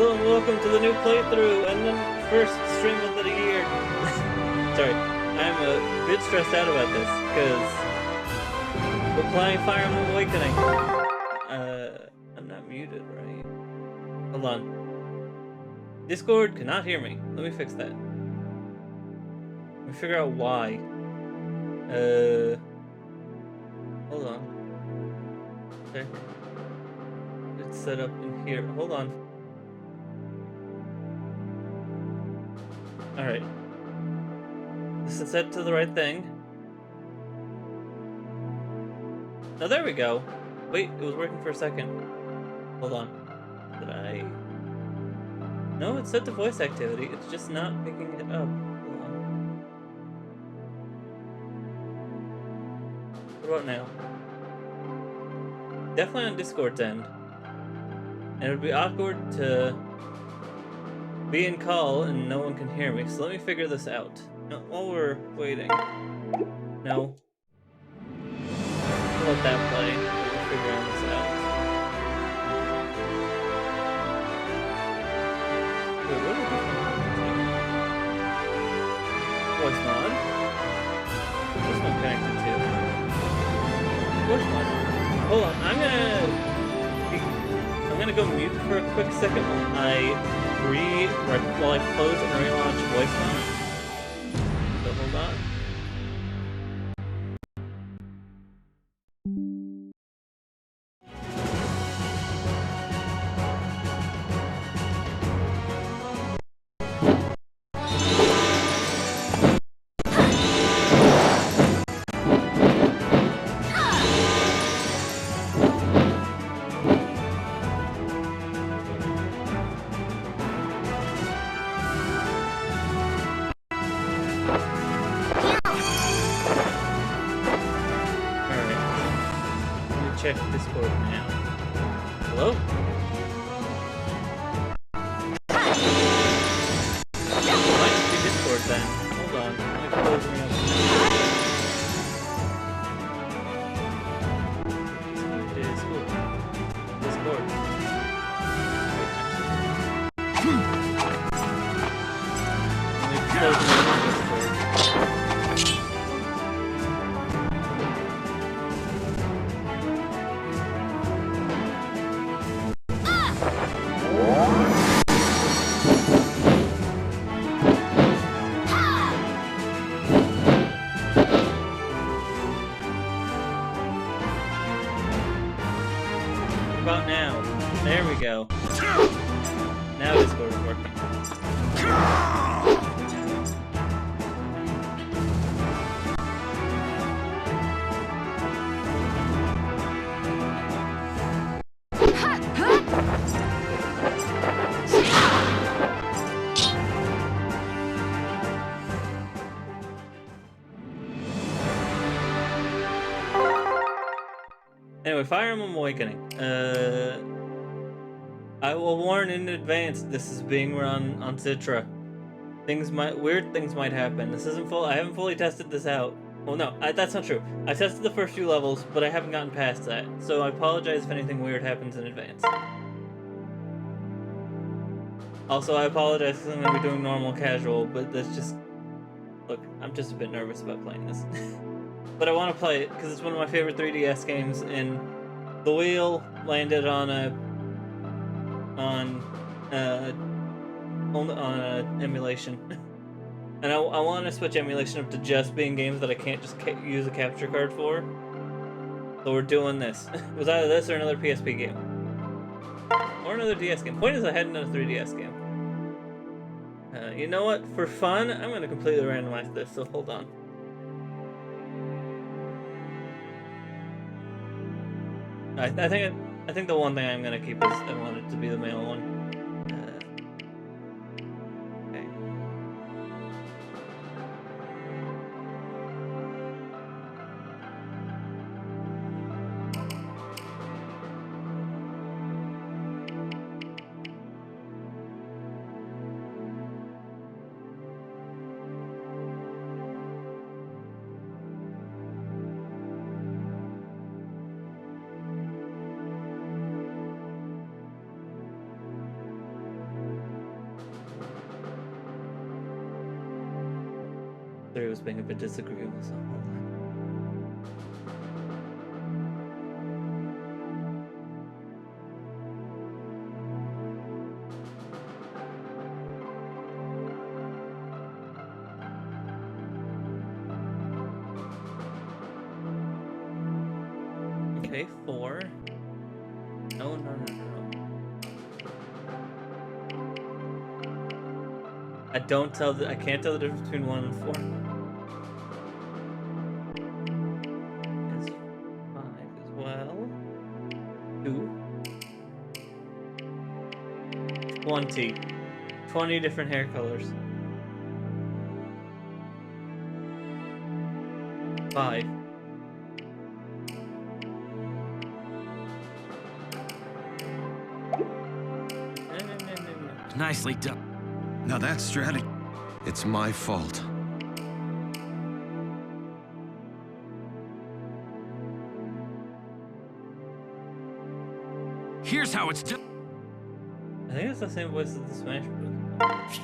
Hello and welcome to the new playthrough and the first stream of the year. Sorry, I'm a bit stressed out about this because we're playing Fire Emblem Awakening. I'm not muted, right? Hold on. Discord cannot hear me. Let me fix that. Let me figure out why. Hold on. Okay. It's set up in here. Hold on. Alright. This is set to the right thing. Oh, there we go. Wait, it was working for a second. Hold on. Did I... No, it's set to voice activity. It's just not picking it up. Hold on. What about now? Definitely on Discord's end. And it would be awkward to be in call and no one can hear me. So let me figure this out. No, while we're waiting. No. I'll let that play. We're figuring this out. Wait, what is this one? Voice mod? This one connected to. Voice mod. Hold on, I'm gonna go mute for a quick second while I close and relaunch voice mod. So hold on. Check Discord now. Hello? Might be Discord then. Hold on. Let me close me up. Discord. Discord. Let me close me up on Discord. About now. There we go. Now Discord is working. Anyway, Fire Emblem Awakening. I will warn in advance this is being run on Citra. Weird things might happen. This isn't full. I haven't fully tested this out. Well, no, that's not true. I tested the first few levels, but I haven't gotten past that. So I apologize if anything weird happens in advance. Also, I apologize because I'm going to be doing normal casual, but that's just... Look, I'm just a bit nervous about playing this. But I want to play it because it's one of my favorite 3DS games, and the wheel landed on emulation, and I want to switch emulation up to just being games that I can't just use a capture card for. So we're doing this. It was either this or another PSP game, or another DS game. Point is, I had another 3DS game. You know what? For fun, I'm going to completely randomize this. So hold on. I think the one thing I'm gonna keep is I want it to be the male one. Okay. Sorry, I was being a bit disagreeable, so hold on. Okay, 4. No. I can't tell the difference between 1 and 4. It's 5 as well. 2. 20. 20 different hair colors. 5. No. Nicely done. Now that's strategy. It's my fault. Here's how it's done. I think it's the same voice as the Smash Bros.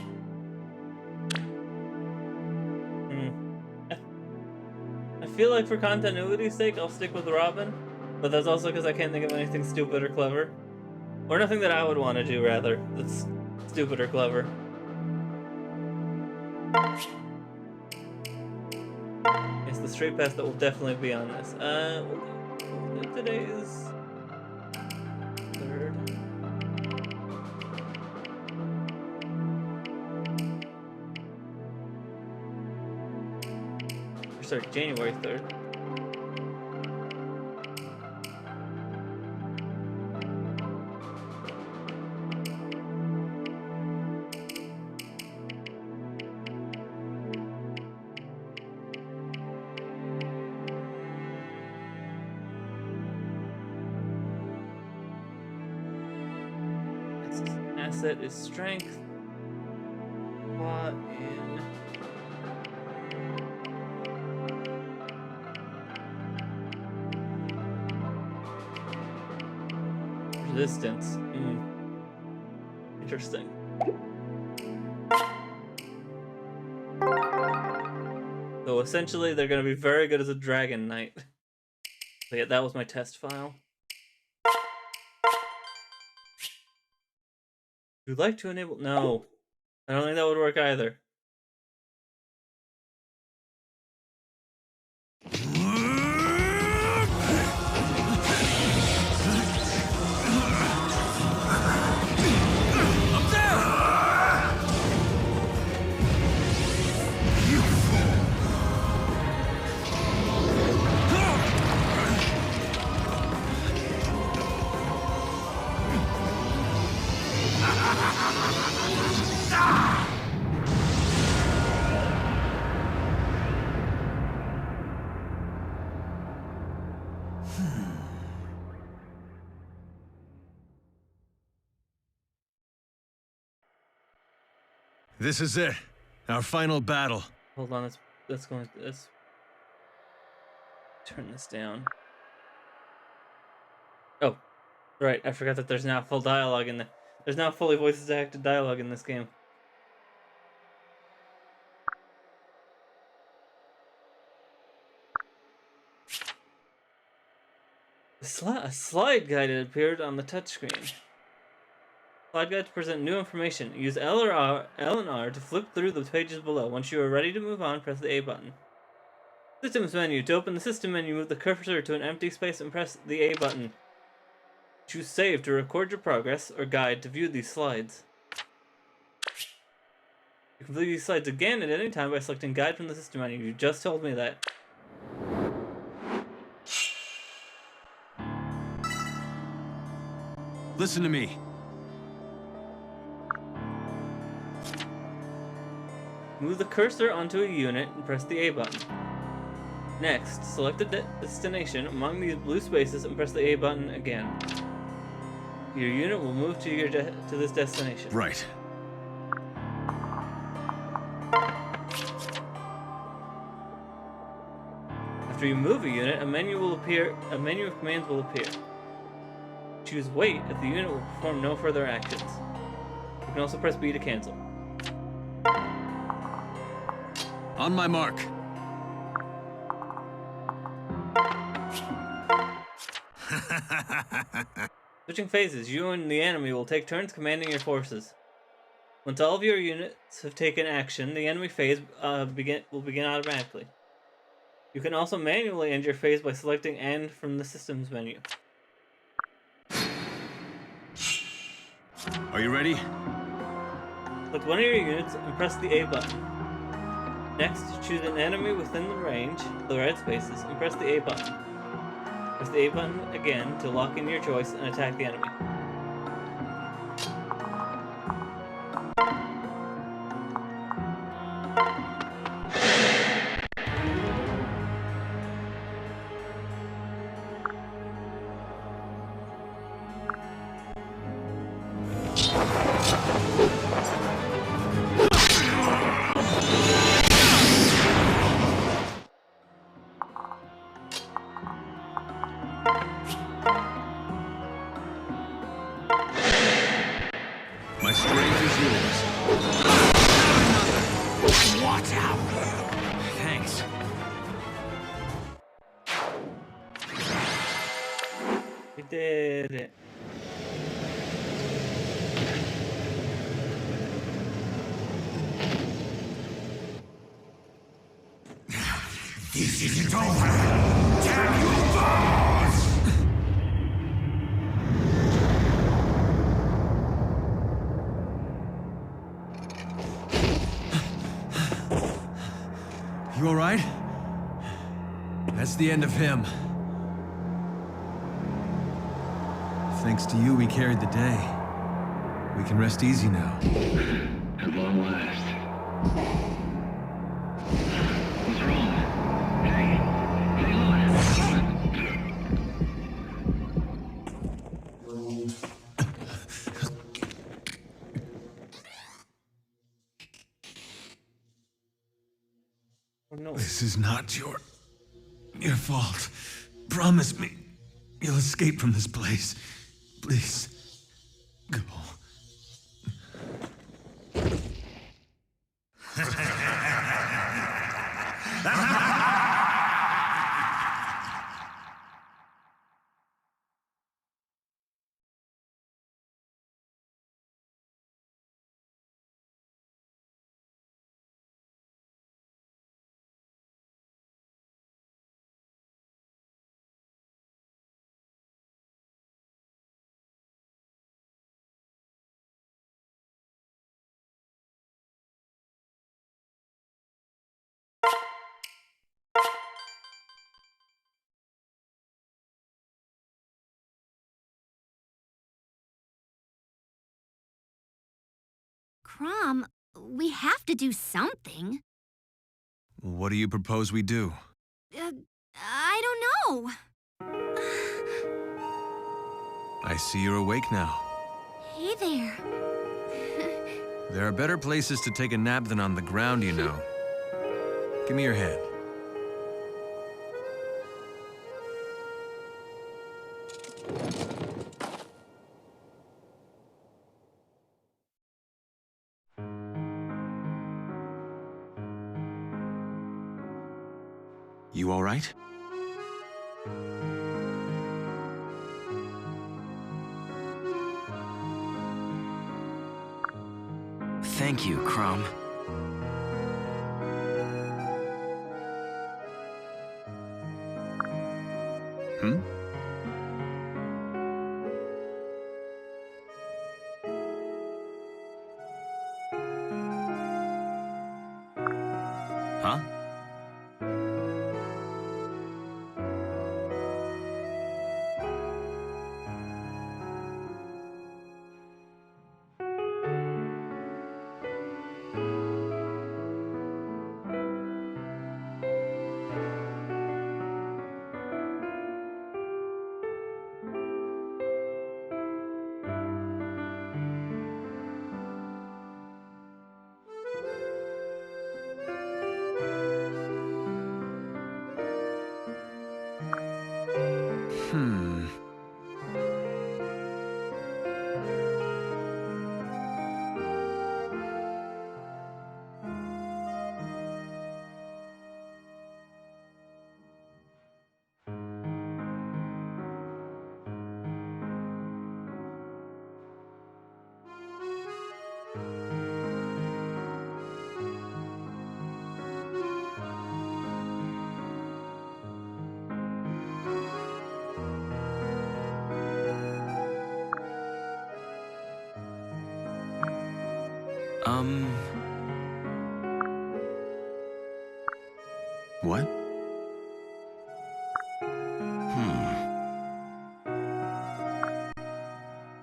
I feel like for continuity's sake, I'll stick with Robin, but that's also because I can't think of anything stupid or clever. Or nothing that I would want to do, rather, that's stupid or clever. It's the straight path that will definitely be on this. Today is 3rd. Sorry, January 3rd. Asset is strength. Plot in resistance. Interesting. So essentially, they're going to be very good as a Dragon Knight. So yeah, that was my test file. Would you like to enable? No, I don't think that would work either. This is it. Our final battle. Hold on, let's go into this. Turn this down. Oh, right, I forgot that there's now full dialogue in the. There's now fully voices acted dialogue in this game. A slide guide had appeared on the touchscreen. Slide guide to present new information. Use L and R to flip through the pages below. Once you are ready to move on, press the A button. Systems menu. To open the system menu, move the cursor to an empty space and press the A button. Choose Save to record your progress, or Guide to view these slides. You can view these slides again at any time by selecting Guide from the system menu. You just told me that. Listen to me. Move the cursor onto a unit and press the A button. Next, select a destination among these blue spaces and press the A button again. Your unit will move to this destination. Right. After you move a unit, a menu of commands will appear. Choose Wait if the unit will perform no further actions. You can also press B to cancel. On my mark. Switching phases, you and the enemy will take turns commanding your forces. Once all of your units have taken action, the enemy phase will begin automatically. You can also manually end your phase by selecting End from the Systems menu. Are you ready? Select one of your units and press the A button. Next, choose an enemy within the range of the red spaces and press the A button. Press the A button again to lock in your choice and attack the enemy. My strength is yours. Watch out! Thanks. We did it. This isn't over! Damn you both! You alright? That's the end of him. Thanks to you, we carried the day. We can rest easy now. At long last. What's wrong? Hey, hang on. Oh no. This is not your fault. Promise me you'll escape from this place. Please, go. Crom, we have to do something. What do you propose we do? I don't know. I see you're awake now. Hey there. There are better places to take a nap than on the ground, you know. Give me your hand. You all right? Thank you, Crom. Hmm? Huh? Hmm. What?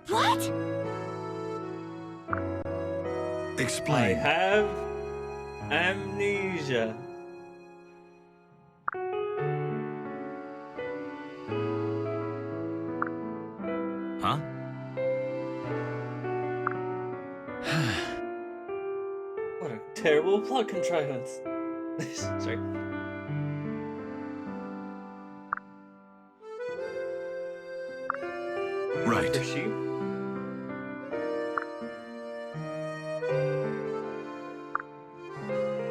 What? I Explain. have amnesia. Huh? What a terrible plot contrivance. Sorry. Right. For sheep?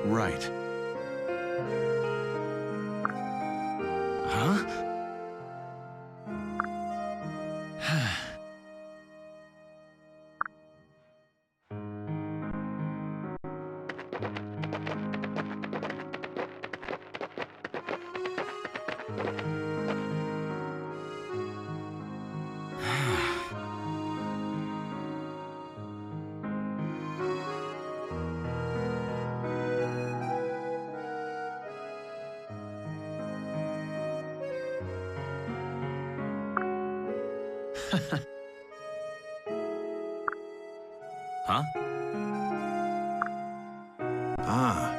Right. Huh? Huh? Ah.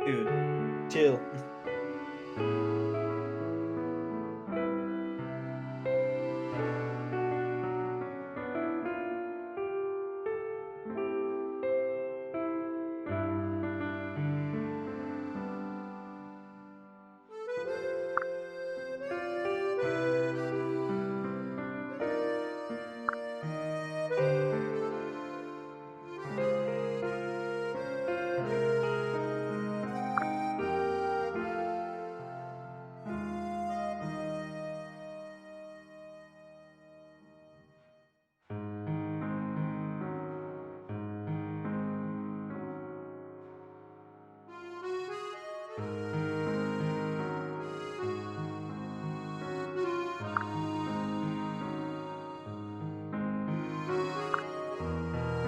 Dude, chill.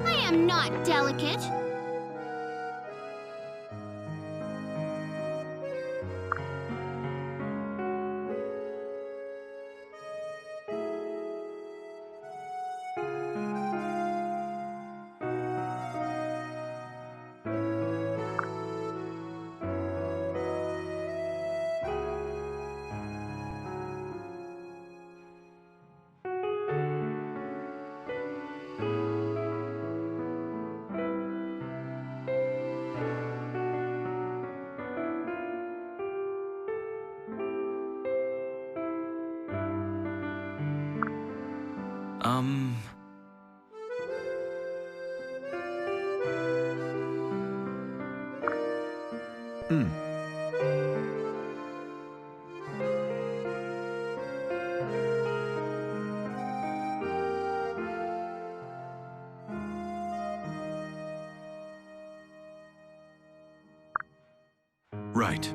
I am not delicate. Um... Hmm. Right.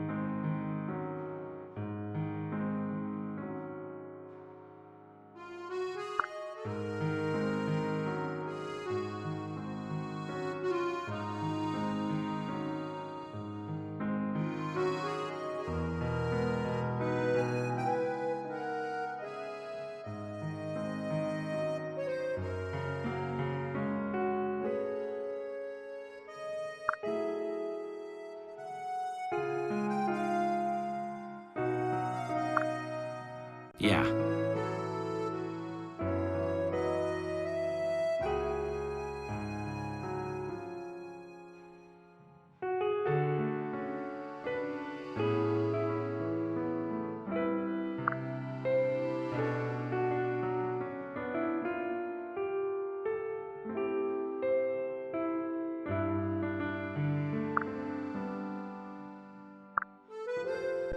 Yeah.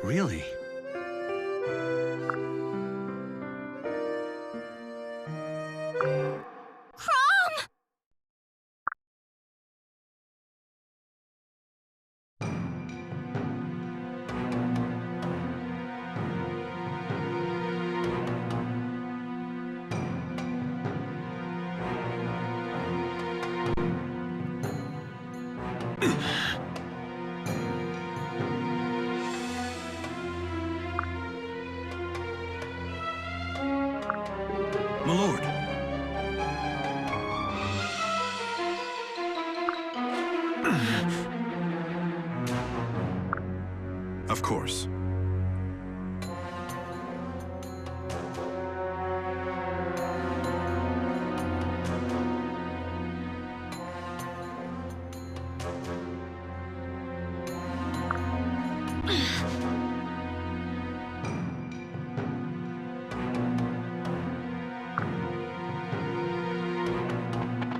Really? Crom! My lord. Of course.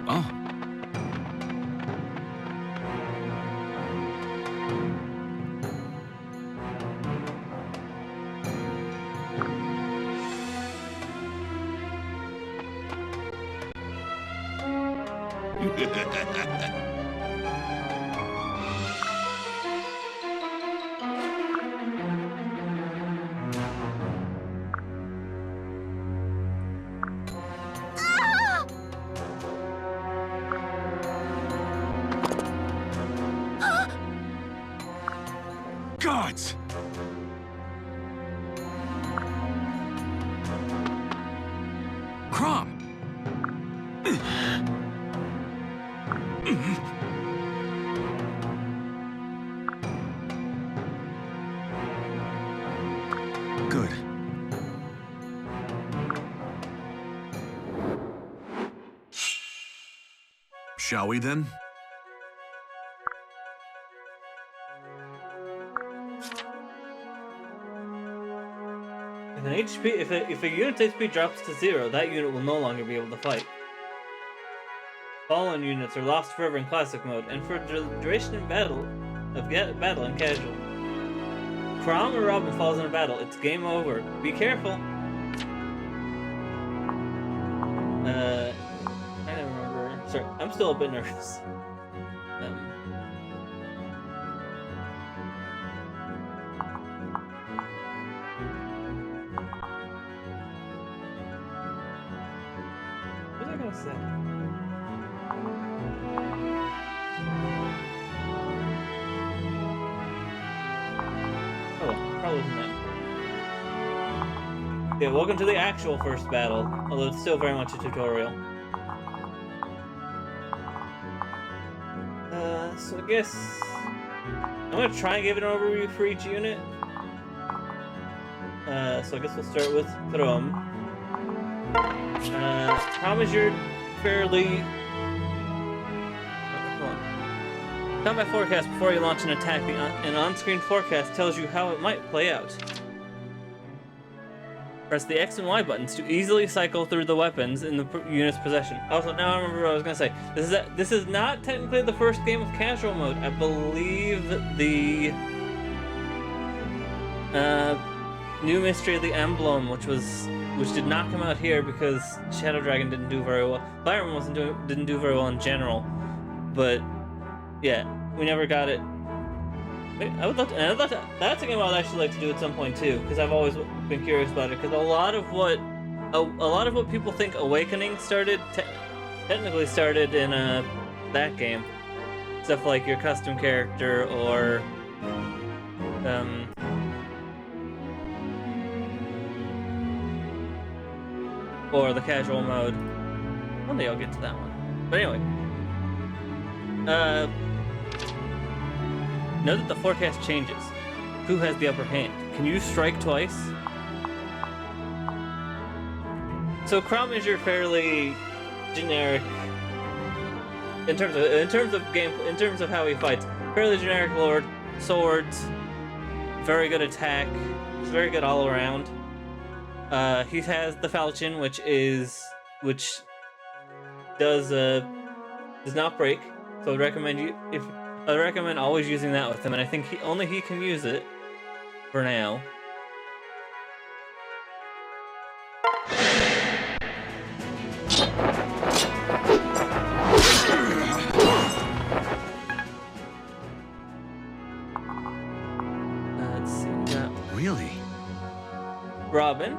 Oh. Gods! Crom! Good. Shall we then? If an HP, if a unit's HP drops to 0, that unit will no longer be able to fight. Fallen units are lost forever in classic mode, and for the duration of battle in casual. Crom or Robin falls in a battle, it's game over. Be careful. I don't remember. Sorry, I'm still a bit nervous. What was I gonna say? Oh, well, probably wasn't that. Yeah, welcome to the actual first battle, although it's still very much a tutorial. So I guess I'm gonna try and give it an overview for each unit. So I guess we'll start with Throm. Throm is your fairly... Hold on. Combat forecast before you launch an attack. An on-screen forecast tells you how it might play out. Press the X and Y buttons to easily cycle through the weapons in the unit's possession. Also, now I remember what I was gonna say. This is not technically the first game of casual mode. I believe the new Mystery of the Emblem, which did not come out here because Shadow Dragon didn't do very well. Fire Emblem didn't do very well in general, but yeah, we never got it. That's a game I'd actually like to do at some point too, because I've always been curious about it. Because a lot of what people think Awakening technically started in that game, stuff like your custom character or the casual mode. One day I'll get to that one. But anyway, know that the forecast changes. Who has the upper hand? Can you strike twice? So Crom is your fairly generic in terms of how he fights. Fairly generic lord, swords, very good attack, it's very good all around. He has the falchion, which does not break. So I recommend always using that with him, and I think only he can use it for now. Let's see. We got Really? Robin.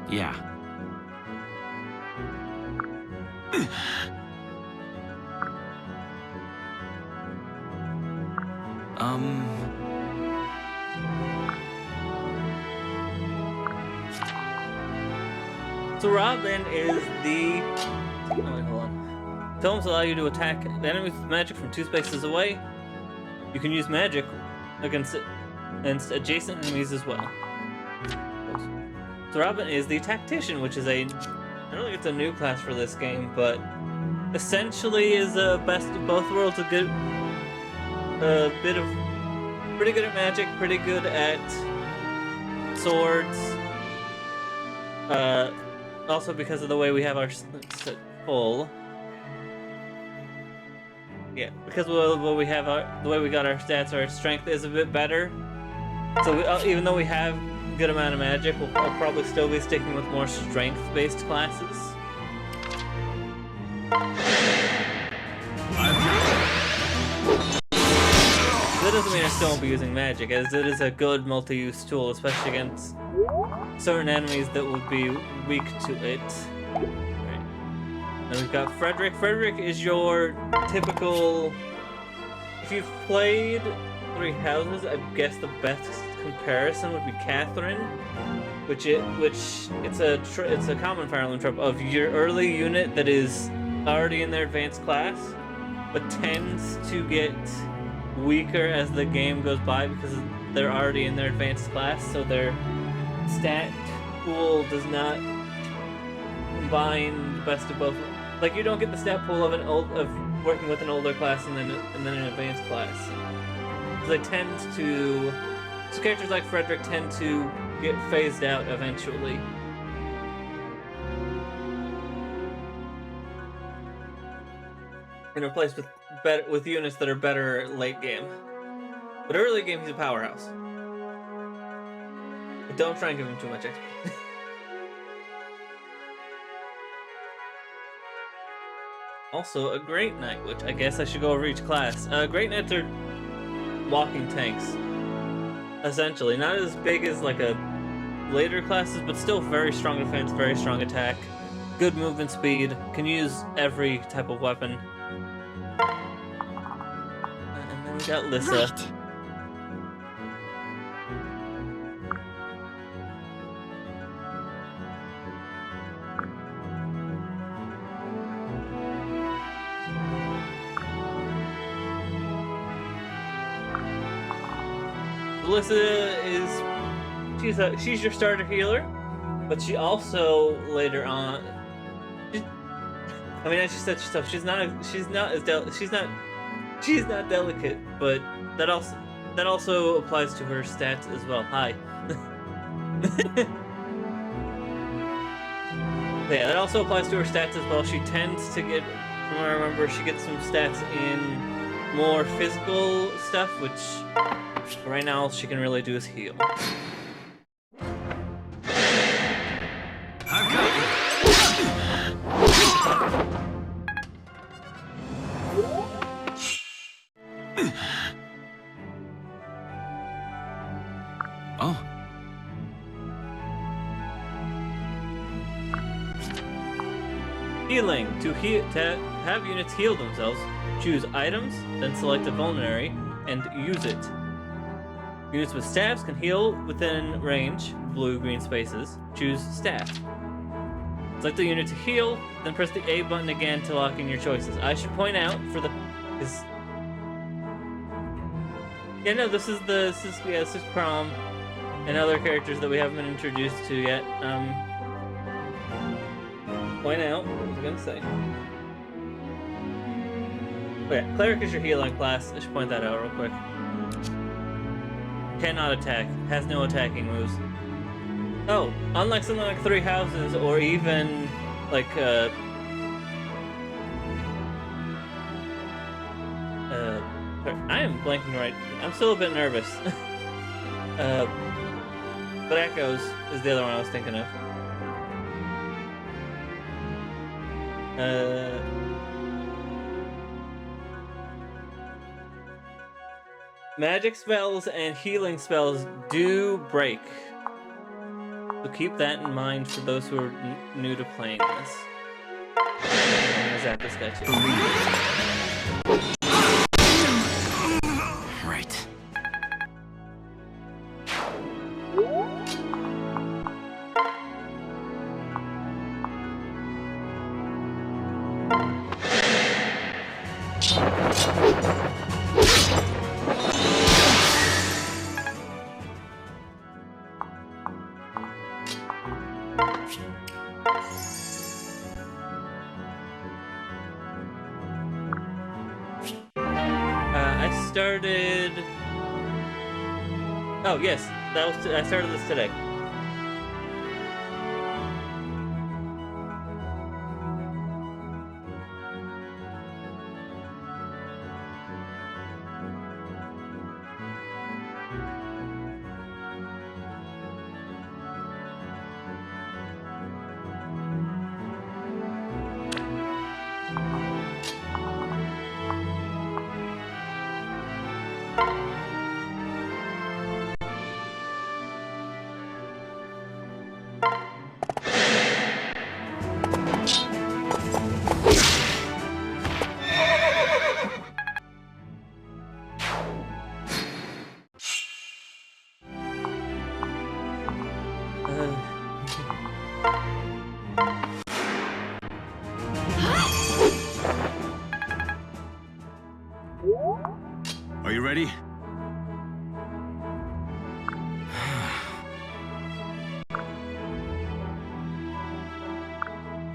Yeah. So Robin is the... Oh wait, hold on. Films allow you to attack enemies with magic from 2 spaces away. You can use magic against adjacent enemies as well. So Robin is the tactician, which is I don't think it's a new class for this game, but essentially is a best of both worlds. A bit of pretty good at magic, pretty good at swords. Also because of the way we have our set full. Yeah, because the way we got our stats, our strength is a bit better. So even though we have a good amount of magic, I'll probably still be sticking with more strength-based classes. That doesn't mean I still won't be using magic, as it is a good multi-use tool, especially against certain enemies that would be weak to it. Right. Then we've got Frederick. Frederick is your typical... If you've played Three Houses, I guess the best comparison would be Catherine, which it's a common Fire Emblem trope of your early unit that is already in their advanced class, but tends to get weaker as the game goes by because they're already in their advanced class, so their stat pool does not combine the best of both. Like, you don't get the stat pool of working with an older class and then an advanced class. So they tend to... So characters like Frederick tend to get phased out eventually. And replaced with units that are better late game. But early game, he's a powerhouse. But don't try and give him too much XP. Also, a Great Knight, which I guess I should go over each class. Great Knights are walking tanks. Essentially. Not as big as like a later classes, but still very strong defense, very strong attack. Good movement speed. Can use every type of weapon. And then we got Lissa. Right. Lissa is she's your starter healer, but she also later on. I mean, as she said herself, she's not delicate, but that also applies to her stats as well. Hi. Yeah, that also applies to her stats as well. She tends to get, from what I remember, she gets some stats in more physical stuff, which right now all she can really do is heal. Oh. Healing. To have units heal themselves, choose items, then select a vulnerary, and use it. Units with staffs can heal within range, blue-green spaces. Choose staff. Select the unit to heal, then press the A button again to lock in your choices. I should point out for the... Yeah, no, this is Prom and other characters that we haven't been introduced to yet. Point out, what was I gonna say? Okay, Cleric is your healing class. I should point that out real quick. Cannot attack. Has no attacking moves. Oh, unlike something like Three Houses or even like I am blanking right. I'm still a bit nervous. But Echoes is the other one I was thinking of. Magic spells and healing spells do break. So keep that in mind for those who are new to playing this. zap this guy too. Right. I started. Oh yes, I started this today. Are you ready?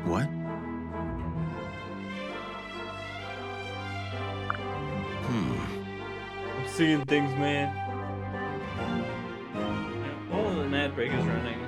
What? I'm seeing things, man. Yeah, oh, the ad break is running.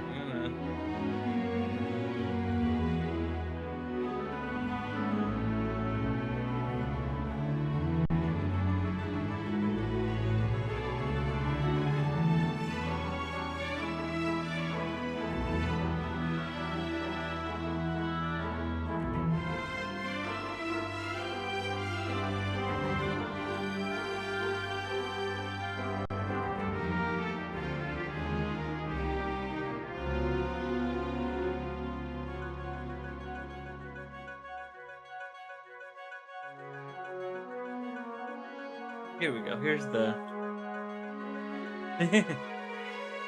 Here we go. Here's the.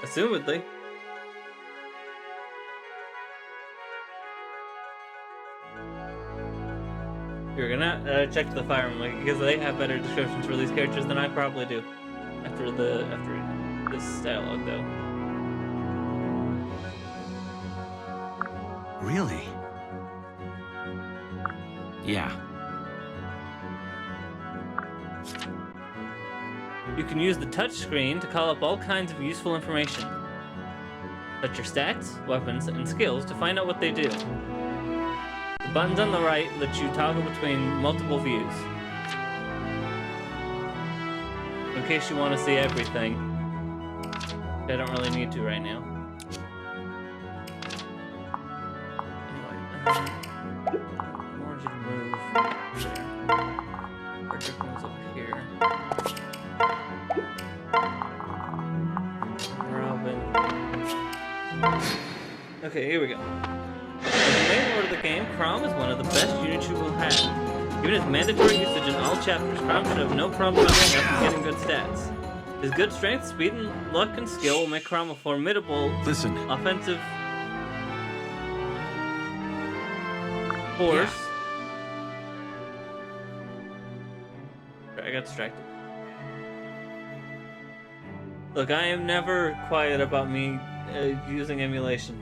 Assumedly. You're gonna check the fire emblem because they have better descriptions for these characters than I probably do. After this dialogue, though. Really? Yeah. You can use the touchscreen to call up all kinds of useful information. Touch your stats, weapons, and skills to find out what they do. The buttons on the right let you toggle between multiple views. In case you want to see everything. I don't really need to right now. Anyway, I wanted you to move there. Frederick moves over here. Okay, here we go. In the main lore of the game, Chrom is one of the best units you will have. Given his mandatory usage in all chapters, Chrom should have no problem leveling up and getting good stats. His good strength, speed, and luck and skill will make Chrom a formidable offensive force. Yeah. I got distracted. Look, I am never quiet about me using emulation.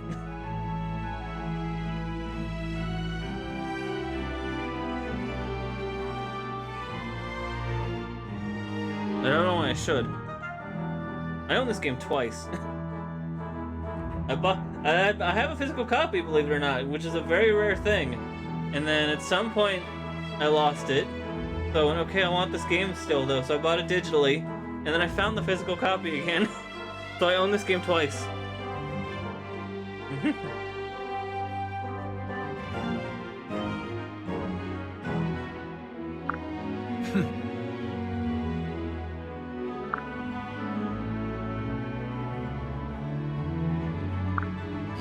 I don't know why I should. I own this game twice. I have a physical copy, believe it or not, which is a very rare thing. And then at some point, I lost it. So I went, okay, I want this game still though, so I bought it digitally. And then I found the physical copy again. So I own this game twice.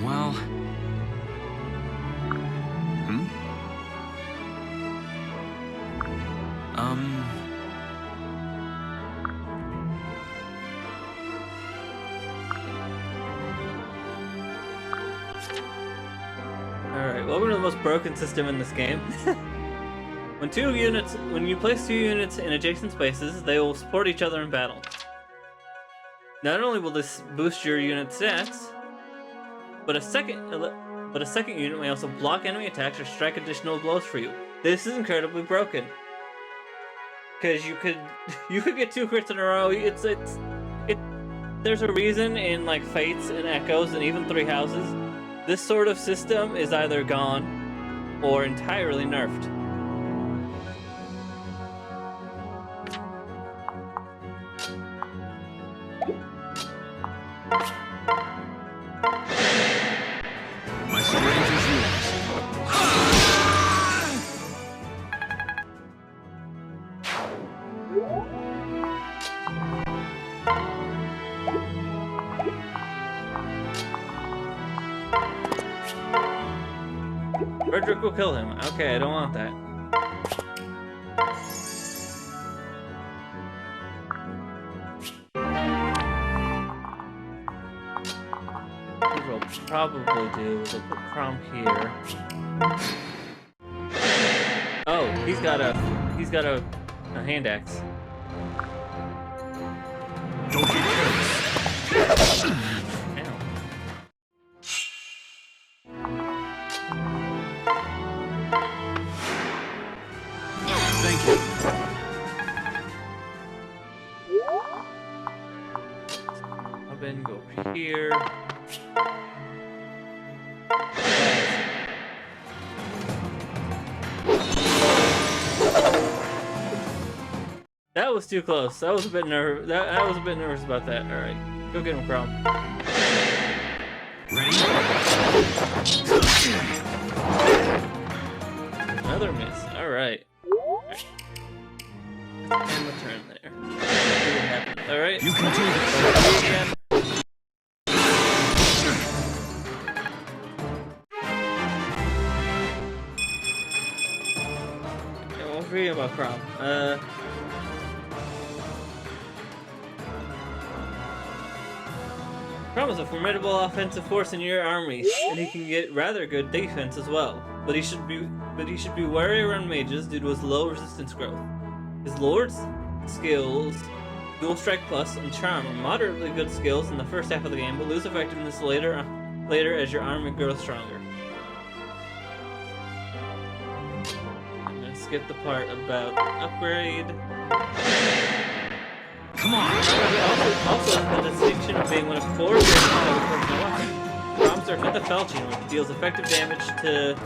Well... Alright, welcome to the most broken system in this game. When you place two units in adjacent spaces, they will support each other in battle. Not only will this boost your unit stats, but a second unit may also block enemy attacks or strike additional blows for you. This is incredibly broken. Because you could get 2 crits in a row. There's a reason in like Fates and Echoes and even Three Houses, this sort of system is either gone or entirely nerfed. My syringe is yours. Frederick will kill him. Okay, I don't want that. What we'll probably do is we'll put Crom here. Oh, he's got a hand axe. Don't get careless. Ow. Thank you. I'll then go over here. That was too close. I was a bit nervous. I was a bit nervous about that. All right, go get him, Crom. Ready? Another miss. All right. And the turn there. See what happens. All right. You can do this. Again. Yeah, what was reading about Crom? Crom is a formidable offensive force in your army, and he can get rather good defense as well. But he should be wary around mages due to his low resistance growth. His Lord's skills, Dual Strike Plus, and Charm are moderately good skills in the first half of the game, but lose effectiveness later as your army grows stronger. I'm gonna skip the part about upgrade. Come on. Also, the distinction of being one of 4 versions of a personal weapon. Crom's are 5th falchion, which deals effective damage to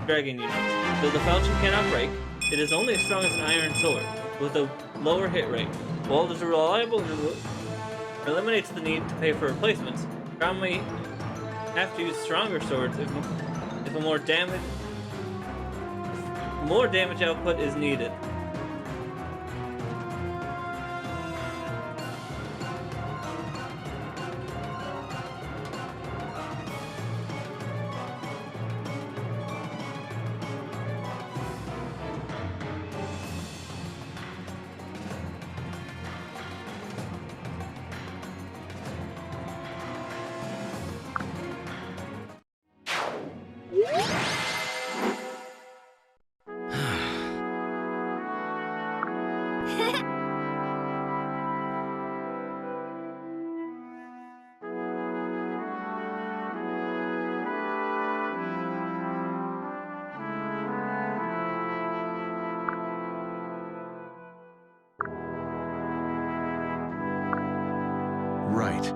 dragon units. Though the falchion cannot break, it is only as strong as an iron sword, with a lower hit rate. While it is reliable, it eliminates the need to pay for replacements. Crom may have to use stronger swords if more damage output is needed. Right.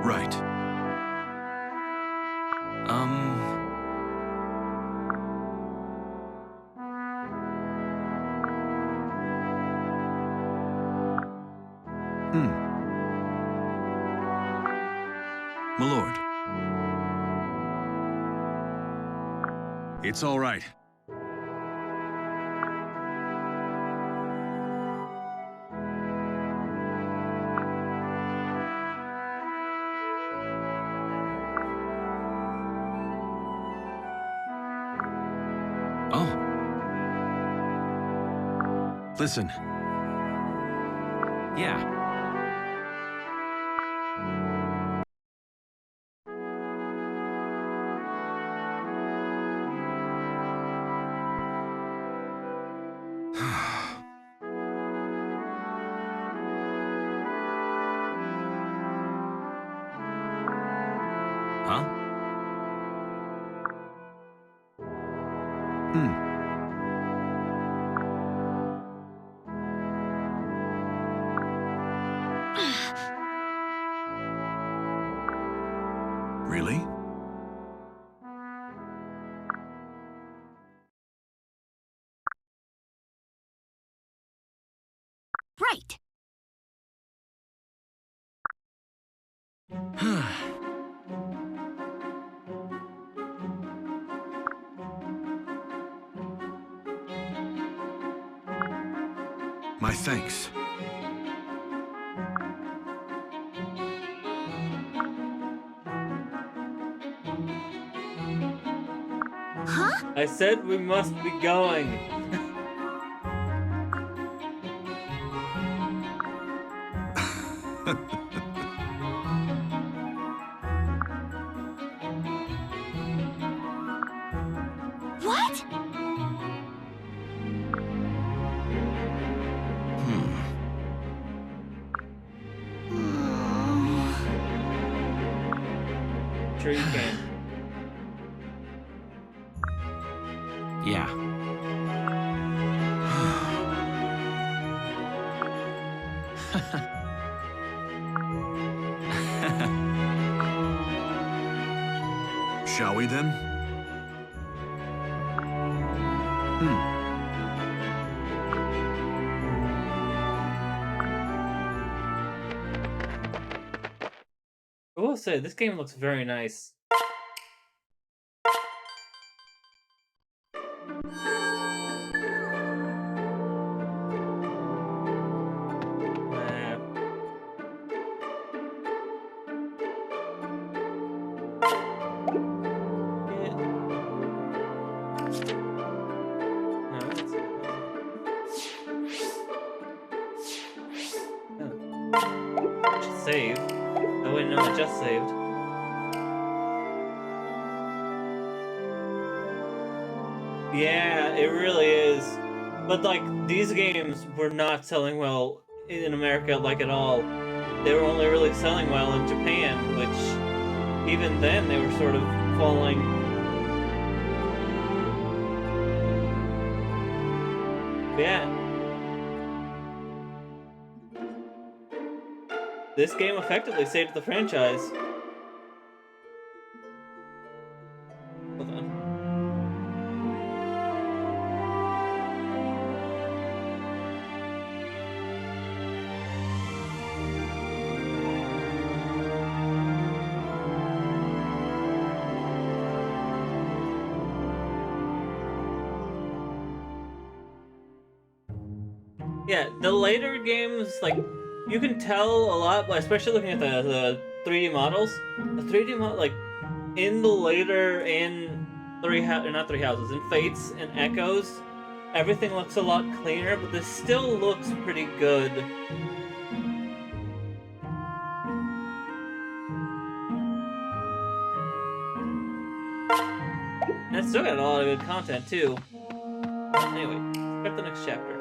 Right. My lord. It's all right. Oh. Listen. Yeah. Huh? Hmm. Really? Right. My thanks. Huh? I said we must be going. What? Sure you can. Yeah. Shall we then? I will say, this game looks very nice. No, it's... Just save. Oh wait, no, I just saved. Yeah, it really is. But like, these games were not selling well in America, like at all. They were only really selling well in Japan, which even then they were sort of falling. Yeah. This game effectively saved the franchise. Hold on. Yeah, the later games, like, you can tell a lot, especially looking at the 3D models. The 3D model, like, in the later, in not Three Houses, in Fates and Echoes, everything looks a lot cleaner, but this still looks pretty good. And it's still got a lot of good content, too. Anyway, let's start the next chapter.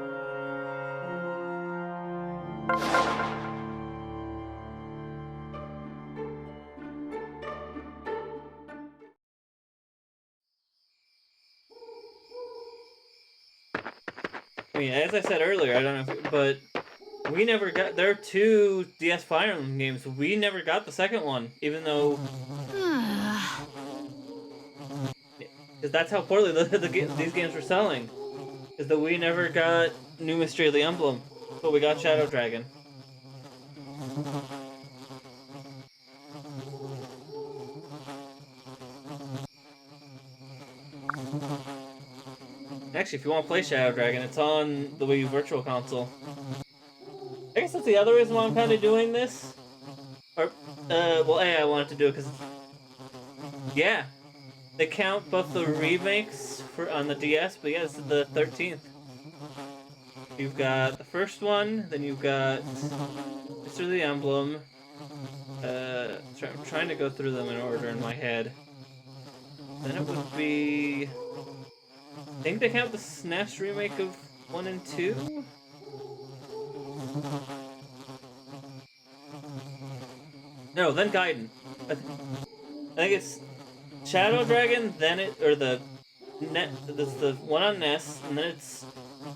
I mean, as I said earlier, I don't know but we never got... There are 2 DS Fire Emblem games. We never got the second one, even though... Because that's how poorly these games were selling. Is that we never got New Mystery of the Emblem, but we got Shadow Dragon. Actually, if you want to play Shadow Dragon, it's on the Wii U Virtual Console. I guess that's the other reason why I'm kind of doing this. Or, well, A, I wanted to do it because... Yeah. They count both the remakes on the DS, but yeah, this is the 13th. You've got the first one, then you've got Mystery of the Emblem. I'm trying to go through them in order in my head. Then it would be... I think they count the SNES remake of 1 and 2? No, then Gaiden. I think it's Shadow Dragon, then it, or the net, that's the one on NES, and then it's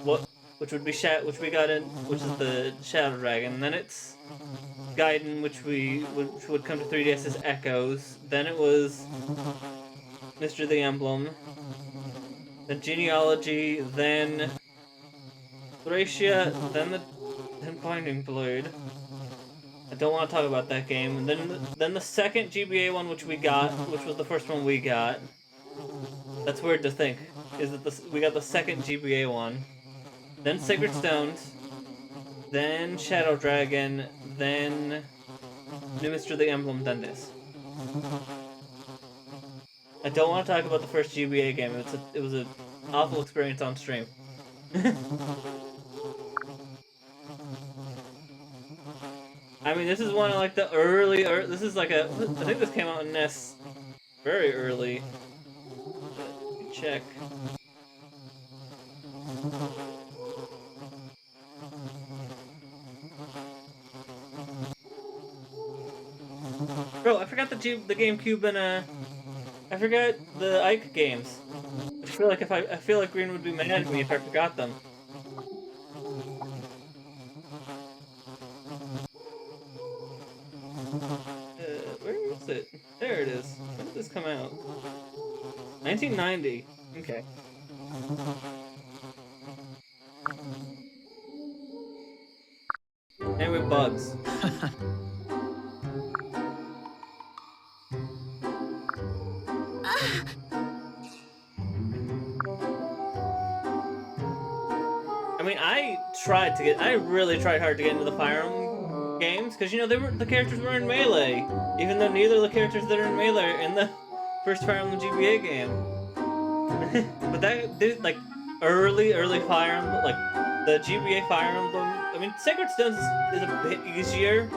what, which would be which we got in, which is the Shadow Dragon. And then it's Gaiden, which would come to 3DS as Echoes. Then it was Mr. the Emblem. Then Genealogy, then Thracia, then Binding Blade. I don't want to talk about that game. And then the second GBA one, which we got, which was the first one we got. That's weird to think. Is that we got the second GBA one, then Sacred Stones, then Shadow Dragon, then New Mr. the Emblem, then this. I don't want to talk about the first GBA game. It was an awful experience on stream. I mean, this is one of like the early. This is like I think this came out in NES very early. Check. Bro, I forgot the GameCube and I forgot the Ike games. I feel like Green would be mad at me if I forgot them. Where is it? There it is. When did this come out? 1990. Okay. Anyway, bugs. I mean, I really tried hard to get into the Fire Emblem games, because, you know, the characters were in Melee, even though neither of the characters that are in Melee are in the first Fire Emblem GBA game. But that, dude, like, early Fire Emblem, like, the GBA Fire Emblem, I mean, Sacred Stones is a bit easier,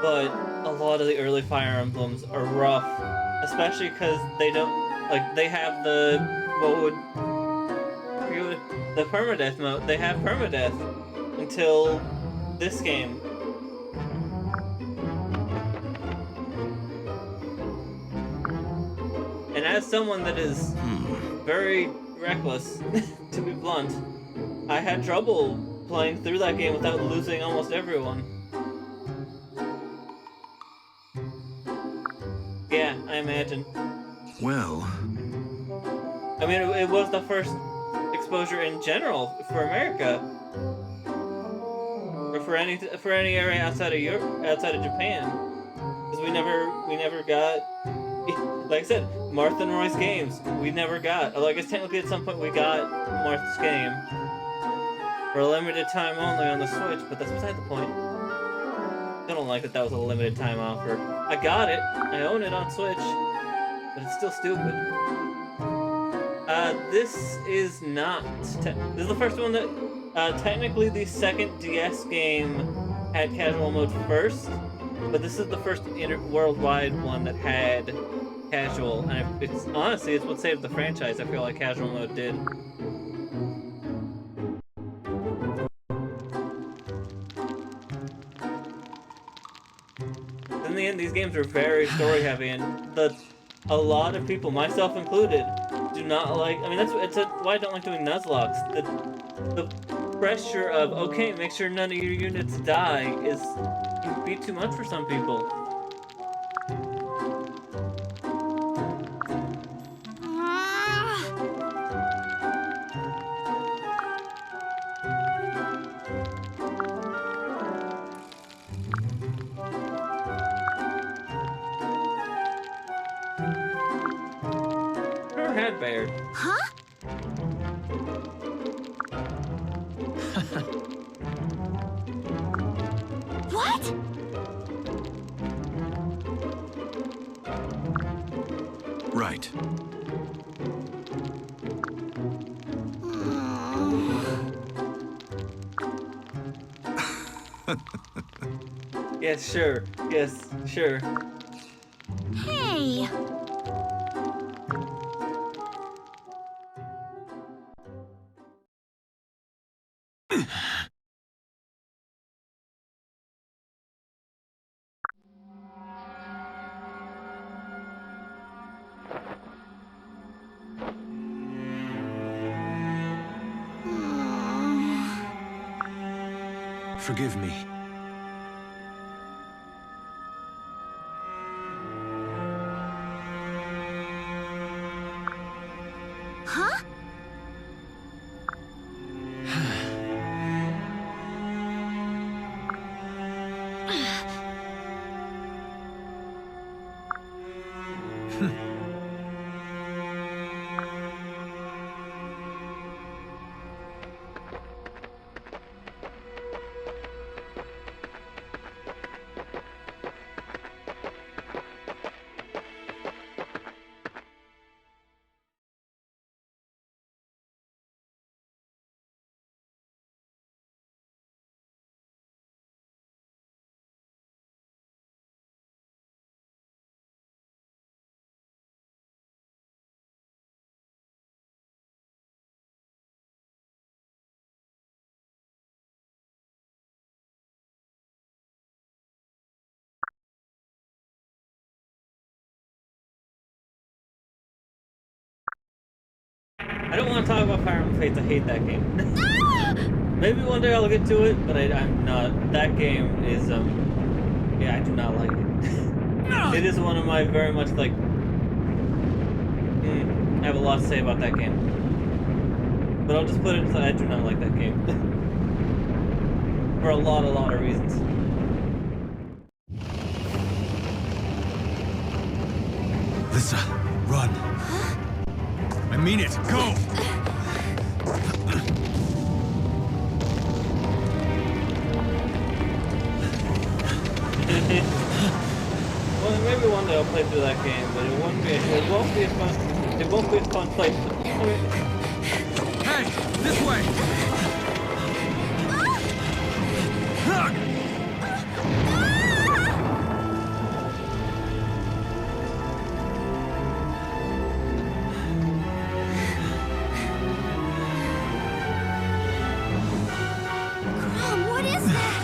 but a lot of the early Fire Emblems are rough, especially because they don't, like, they have the, the permadeath mode. They have permadeath until this game. And as someone that is very reckless, to be blunt, I had trouble playing through that game without losing almost everyone. Yeah, I imagine. Well, I mean, it was the first exposure in general for America, or for any area outside of Europe, outside of Japan, because we never got, like I said, Martha and Roy's games. We never got. Although I guess technically at some point we got Martha's game for a limited time only on the Switch, but that's beside the point. I don't like that was a limited time offer. I got it. I own it on Switch, but it's still stupid. This is not. This is the first one that. Technically, the second DS game had casual mode first, but this is the first worldwide one that had casual, and it's honestly what saved the franchise. I feel like casual mode did. In the end, these games are very story heavy, and a lot of people, myself included, do not like. I mean, why I don't like doing Nuzlocke. The pressure of, okay, make sure none of your units die can be too much for some people. Never had Baird. Huh? What? right. Yes, sure. Yes, sure. Hey. Forgive me. Huh? I don't want to talk about Fire Emblem Fates. I hate that game. Maybe one day I'll get to it, but I'm not. That game is, yeah, I do not like it. It is one of my very much like, I have a lot to say about that game. But I'll just put it aside, I do not like that game. For a lot of reasons. Lisa, run. I mean it. Go! Well, maybe one day I'll play through that game, but it won't be a fun playthrough. Hey, this way! Crom, what is that?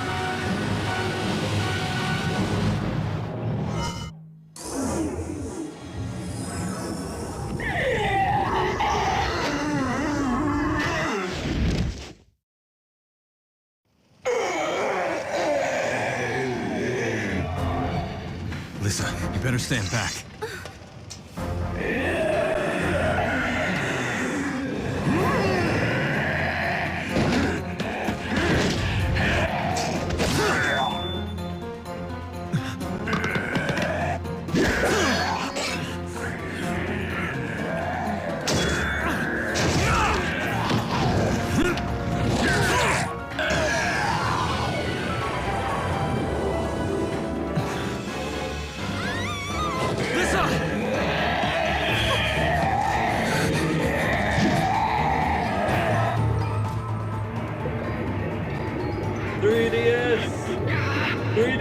Lisa, you better stand back. Lisa! 3DS! 3D!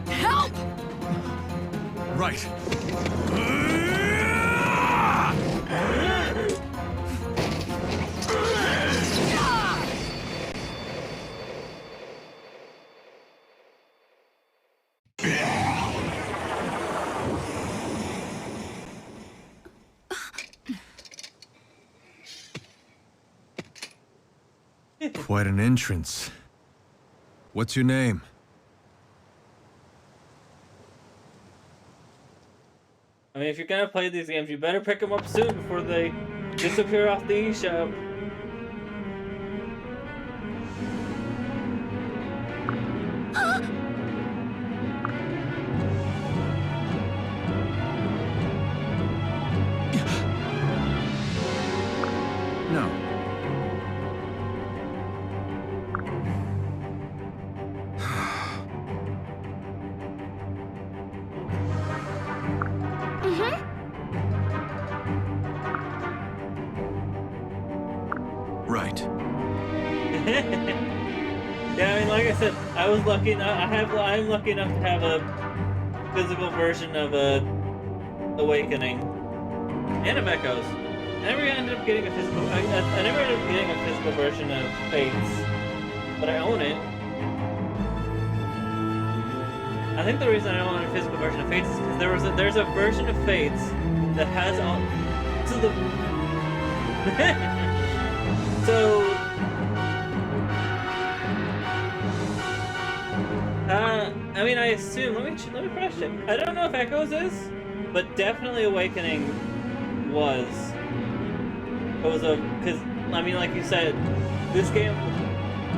Help! Right. Quite an entrance. What's your name? I mean, if you're gonna play these games, you better pick them up soon before they disappear off the eShop. No. Right. Yeah, I mean, like I said, I was lucky. I'm lucky enough to have a physical version of Awakening and of Echoes. never ended up getting a physical. I never ended up getting a physical version of Fates, but I own it. I think the reason I don't own a physical version of Fates is because there's a version of Fates that has all. So the. So. I mean, I assume. Let me press check. I don't know if Echoes is, but definitely Awakening was. It was because I mean, like you said, this game.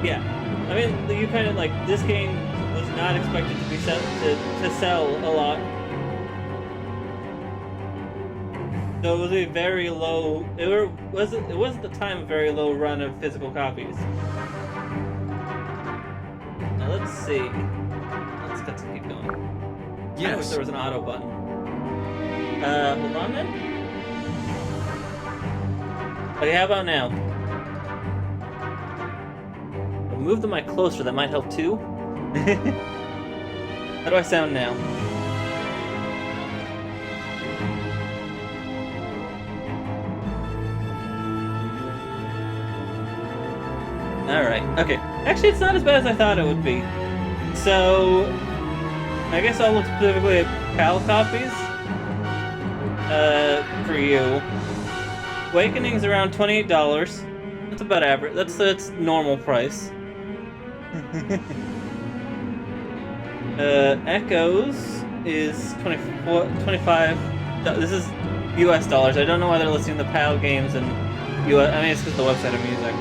Yeah, I mean, you kind of like this game was not expected to be to sell a lot. So it was a very low. It was at the time a very low run of physical copies. Now let's see. Let's keep going. I wish Yes. there was an auto button. Hold on then. Okay, how about now? I'll move the mic closer. That might help too. How do I sound now? Alright, okay. Actually, it's not as bad as I thought it would be. So, I guess I'll look specifically at PAL copies. For you. Awakening's around $28. That's about average. That's normal price. Echoes is 25. This is US dollars. I don't know why they're listing the PAL games in US. I mean, it's because the website of music.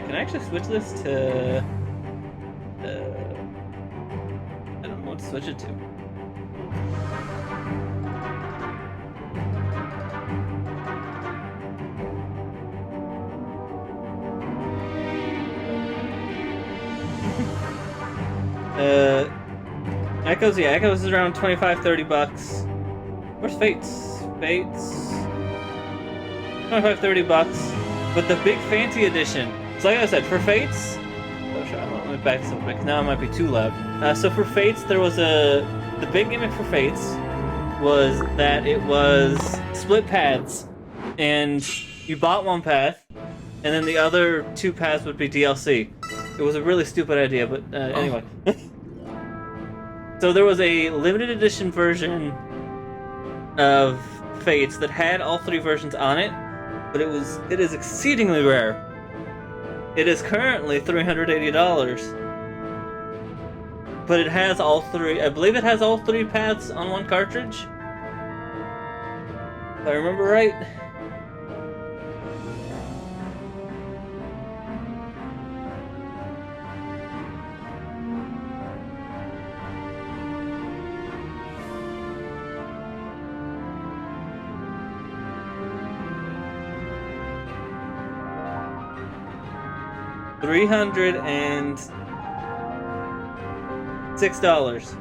Can I actually switch this to? I don't know what to switch it to. Echoes, yeah, Echoes is around $25-30. Where's Fates? Fates, $25-30 with the big fancy edition. So like I said, for Fates, let me back this up quick. Now it might be too loud. So for Fates, there was the big gimmick for Fates was that it was split paths, and you bought one path, and then the other two paths would be DLC. It was a really stupid idea, but anyway. So there was a limited edition version of Fates that had all three versions on it, but it is exceedingly rare. It is currently $380, but it has all three. I believe it has all three paths on one cartridge, if I remember right. $306.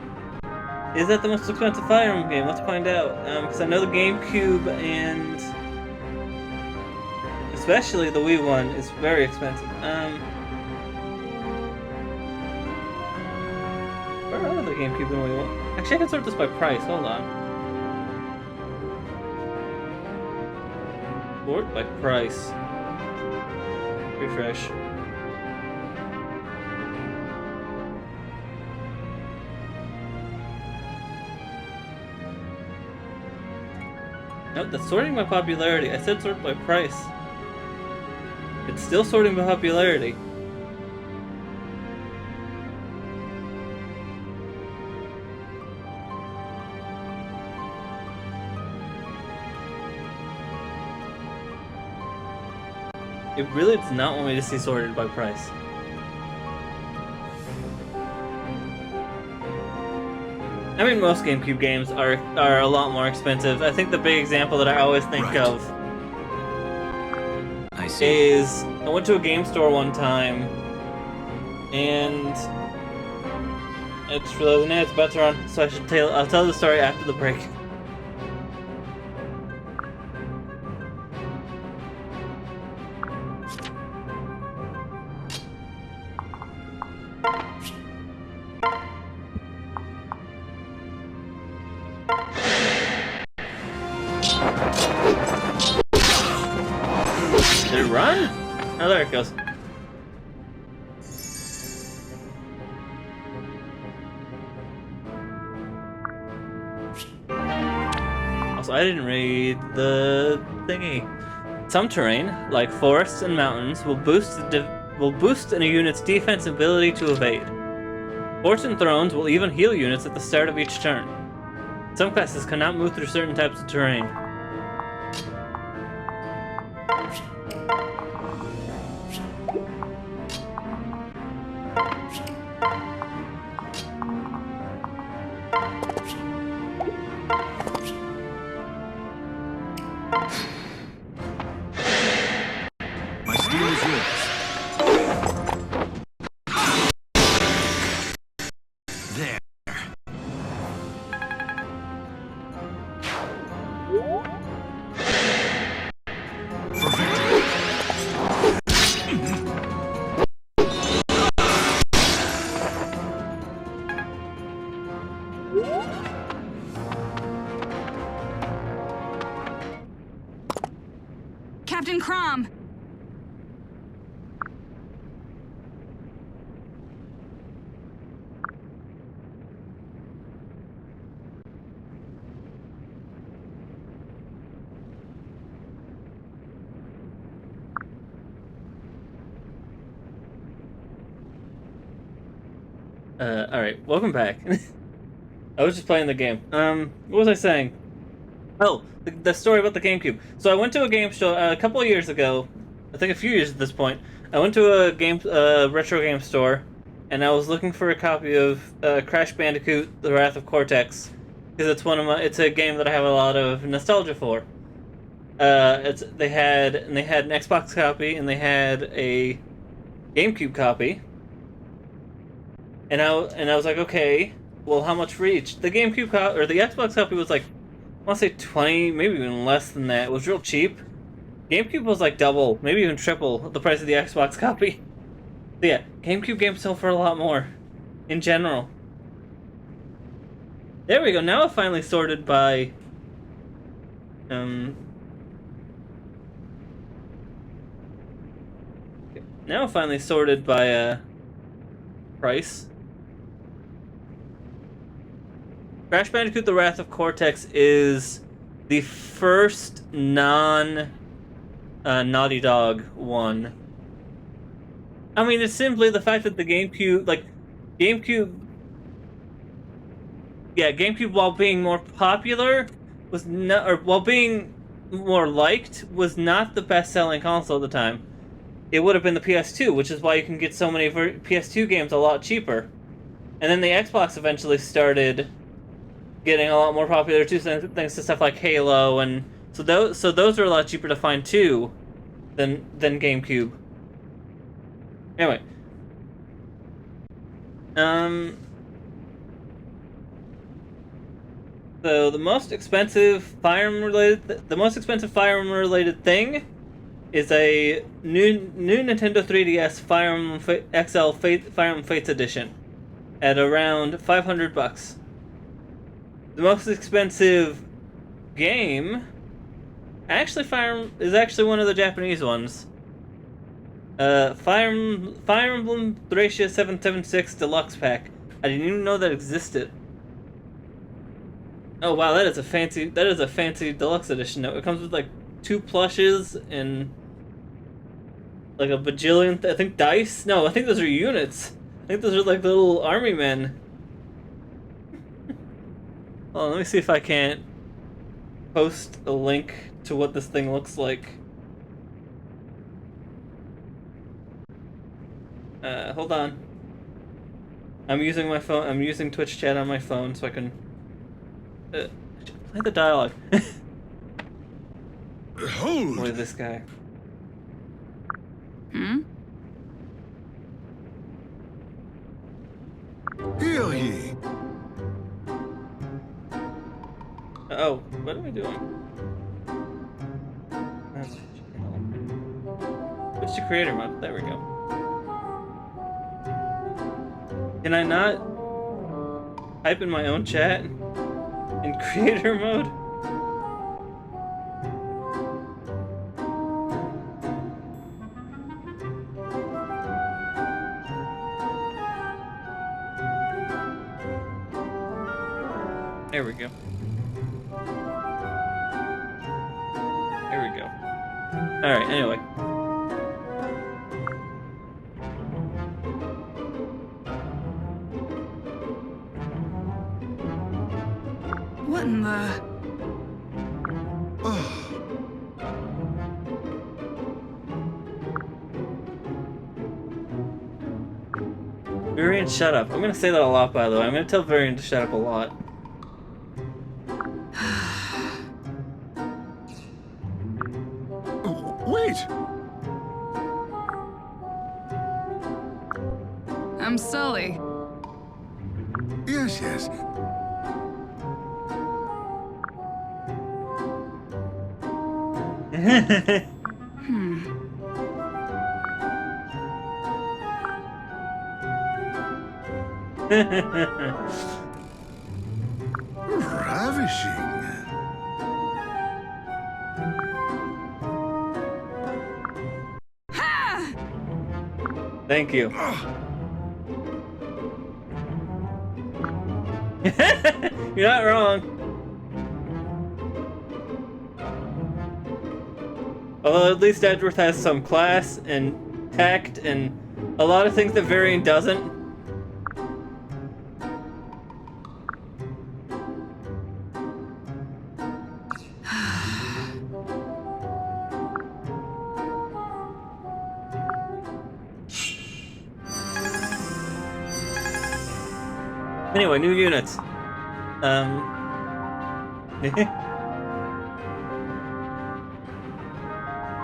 Is that the most expensive Fire Emblem game? Let's find out. Because I know the GameCube and especially the Wii one is very expensive. Where are the GameCube and Wii one? Actually, I can sort this by price. Hold on. Sort by price. Refresh. Nope, that's sorting by popularity. I said sort by price. It's still sorting by popularity. It really does not want me to see sorted by price. I mean, most GameCube games are a lot more expensive. I think the big example that I always think Right. of I see. is I went to a game store one time, and I just realized now it's about to run, so I'll tell the story after the break. run? Oh, there it goes. Also, I didn't read the thingy. Some terrain, like forests and mountains, will boost a unit's defense ability to evade. Forts and thrones will even heal units at the start of each turn. Some classes cannot move through certain types of terrain. My steel is yours. There. For victory. Captain Crom! Alright, welcome back. I was just playing the game. What was I saying? Oh, the story about the GameCube. So I went to a game show a couple of years ago, I think a few years at this point. I went to a retro game store, and I was looking for a copy of Crash Bandicoot: The Wrath of Cortex, because it's a game that I have a lot of nostalgia for. They had an Xbox copy and they had a GameCube copy. And I was like, okay, well, how much for each? The GameCube or the Xbox copy was like, I want to say 20, maybe even less than that. It was real cheap. GameCube was like double, maybe even triple the price of the Xbox copy. So yeah, GameCube games sell for a lot more, in general. There we go. Now I've finally sorted by, Now I've finally sorted by price. Crash Bandicoot: The Wrath of Cortex is the first Naughty Dog one. I mean, it's simply the fact that the GameCube, GameCube, while being more popular, while being more liked, was not the best-selling console at the time. It would have been the PS2, which is why you can get so many PS2 games a lot cheaper. And then the Xbox eventually started getting a lot more popular too, thanks to stuff like Halo, and so those are a lot cheaper to find too than GameCube. Anyway, so the most expensive firearm related thing is a new Nintendo 3DS Fire Emblem XL Fire Emblem Fates Edition at around $500. The most expensive game is actually one of the Japanese ones. Fire Emblem Thracia 776 Deluxe Pack. I didn't even know that existed. Oh wow, that is a fancy deluxe edition. It comes with like 2 plushes and like a bajillion, I think, dice? No, I think those are units. I think those are like little army men. Hold on, let me see if I can't post a link to what this thing looks like. Hold on. I'm using my phone. I'm using Twitch chat on my phone so I can play the dialogue. Hold! With this guy. Hmm? Heal ye! Oh, what am I doing? Switch to creator mode. There we go. Can I not type in my own chat in creator mode? There we go. There we go. Alright, anyway. What in the... Varian, shut up. I'm gonna say that a lot, by the way. I'm gonna tell Varian to shut up a lot. Wait! I'm Sully. Yes, yes. Ravishing. Thank you. You're not wrong. Although at least Edgeworth has some class and tact and a lot of things that Varian doesn't. Anyway, new units.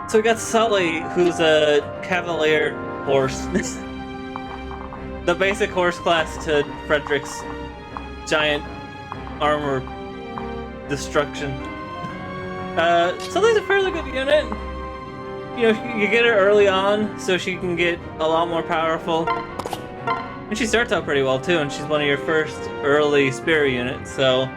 So we got Sully, who's a Cavalier horse. The basic horse class to Frederick's giant armor destruction. Sully's a fairly good unit. You know, you get her early on, so she can get a lot more powerful. And she starts out pretty well too, and she's one of your first early spear units, so...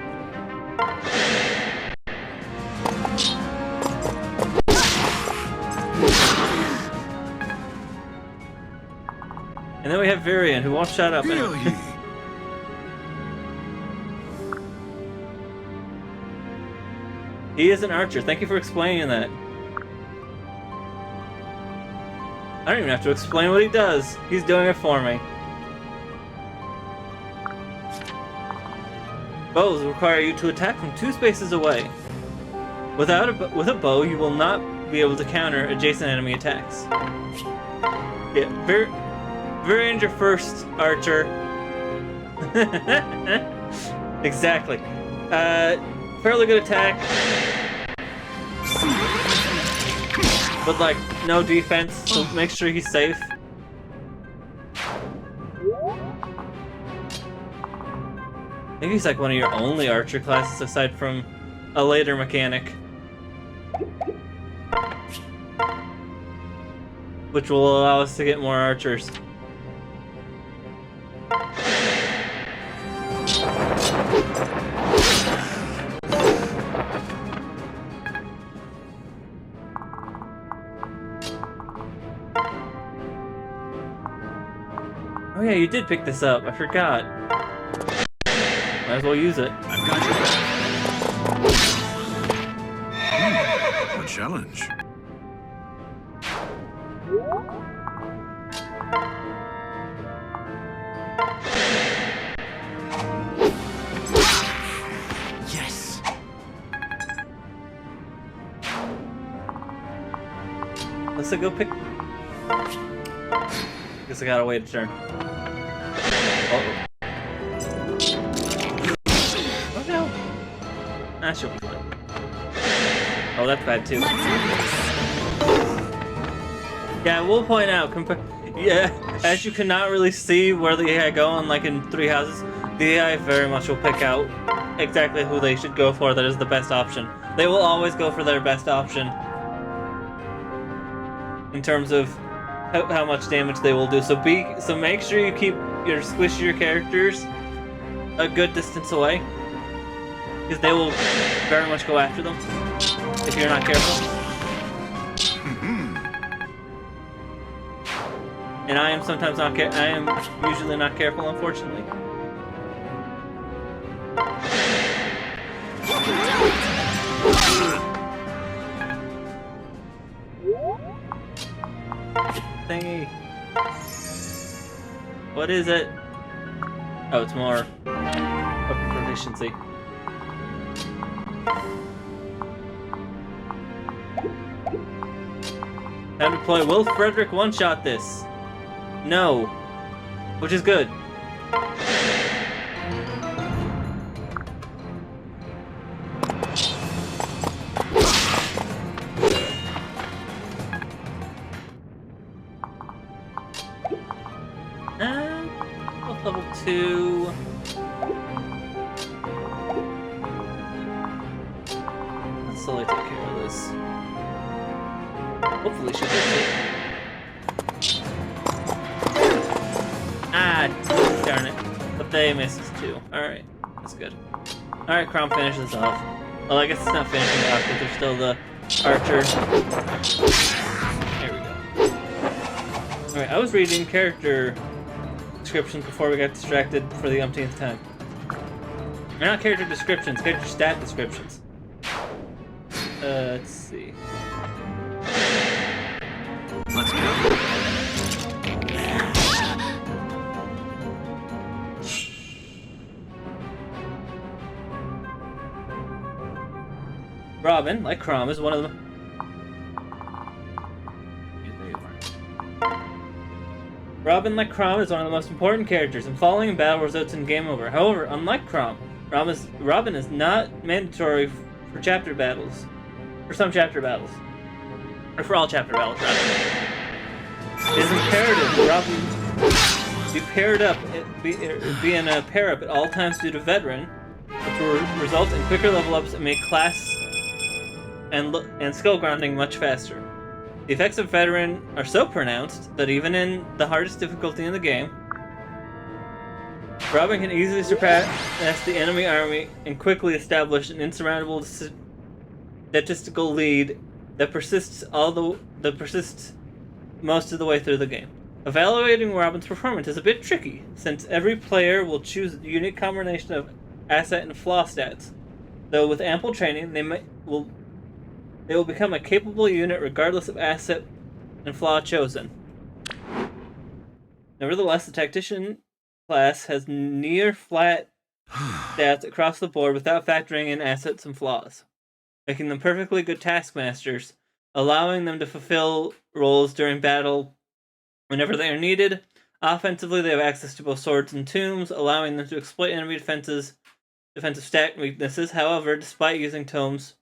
And then we have Varian, who won't shut up. Feel ye. He is an archer. Thank you for explaining that. I don't even have to explain what he does. He's doing it for me. Bows require you to attack from 2 spaces away. With a bow, you will not be able to counter adjacent enemy attacks. Yeah, Varian's your first archer. Exactly. Fairly good attack. But like, no defense, so make sure he's safe. Maybe he's like one of your only archer classes aside from a later mechanic. Which will allow us to get more archers. Oh yeah, you did pick this up. I forgot. Might as well use it. I've got your back. A challenge. Yes. Let's go pick. Guess I gotta wait a turn. Uh-oh. Oh no! Ah, she'll be fine. Oh, that's bad too. Yeah, we'll point out. Yeah, as you cannot really see where the AI go, like in 3 houses, the AI very much will pick out exactly who they should go for. That is the best option. They will always go for their best option in terms of how much damage they will do. So make sure you keep your squishier characters a good distance away, because they will very much go after them if you're not careful. And I am sometimes not I am usually not careful, unfortunately. thingy. What is it? Oh, it's more weapon proficiency. Time to play Will Frederick one-shot this. No. Which is good. Level 2. Let's slowly take care of this. Hopefully she gets it. Ah, darn it. But they missed too. Alright, that's good. Alright, Crom finishes off. Well, I guess it's not finishing off because there's still the archer. There we go. Alright, I was reading character descriptions before we got distracted for the umpteenth time. They're not character descriptions, character stat descriptions. Let's see. Let's go. Robin, like Crom, is one of them. Robin, like Crom, is one of the most important characters, and falling in battle results in game over. However, unlike Crom, Robin is not mandatory for chapter battles. For some chapter battles. Or for all chapter battles, rather. It is imperative that Robin be paired up, be in a pair-up at all times due to Veteran, which will result in quicker level-ups and make class and skill grinding much faster. The effects of Veteran are so pronounced that even in the hardest difficulty in the game, Robin can easily surpass the enemy army and quickly establish an insurmountable statistical lead that persists most of the way through the game. Evaluating Robin's performance is a bit tricky, since every player will choose a unique combination of asset and flaw stats. Though with ample training, they will become a capable unit regardless of asset and flaw chosen. Nevertheless, the Tactician class has near flat stats across the board without factoring in assets and flaws, making them perfectly good taskmasters, allowing them to fulfill roles during battle whenever they are needed. Offensively, they have access to both swords and tombs, allowing them to exploit enemy defensive stat weaknesses. However, despite using tomes...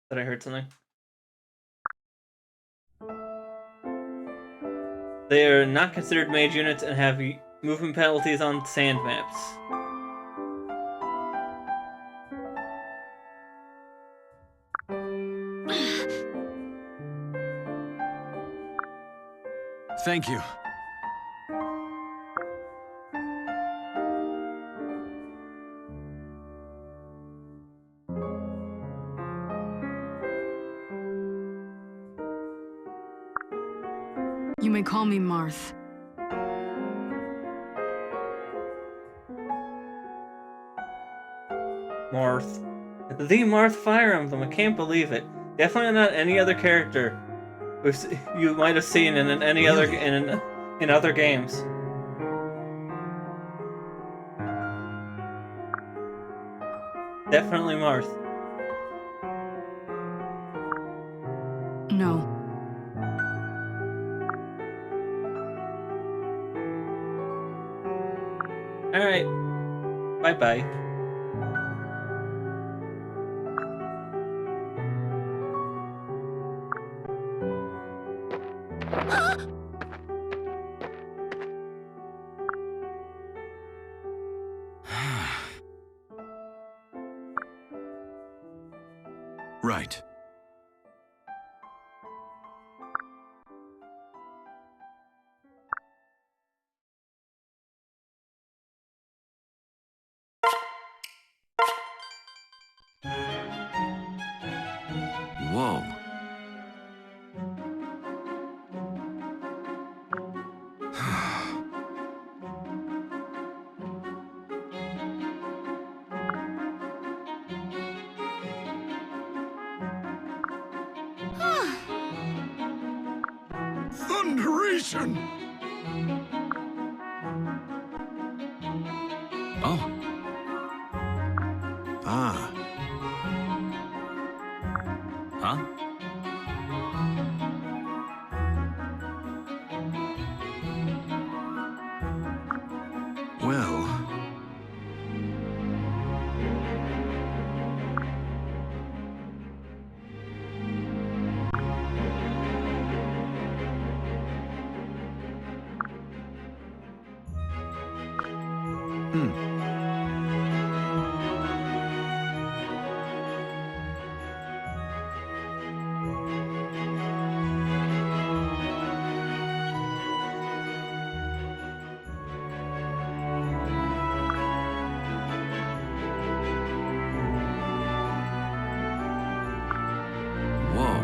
Did I heard something? They are not considered mage units and have movement penalties on sand maps. Thank you. You may call me Marth. Marth. The Marth Fire Emblem, I can't believe it. Definitely not any other character you might have seen in other games. Definitely Marth. No. Alright. Bye-bye. Right. Whoa. Thunderation! Oh. Ah. Huh? Well. Whoa.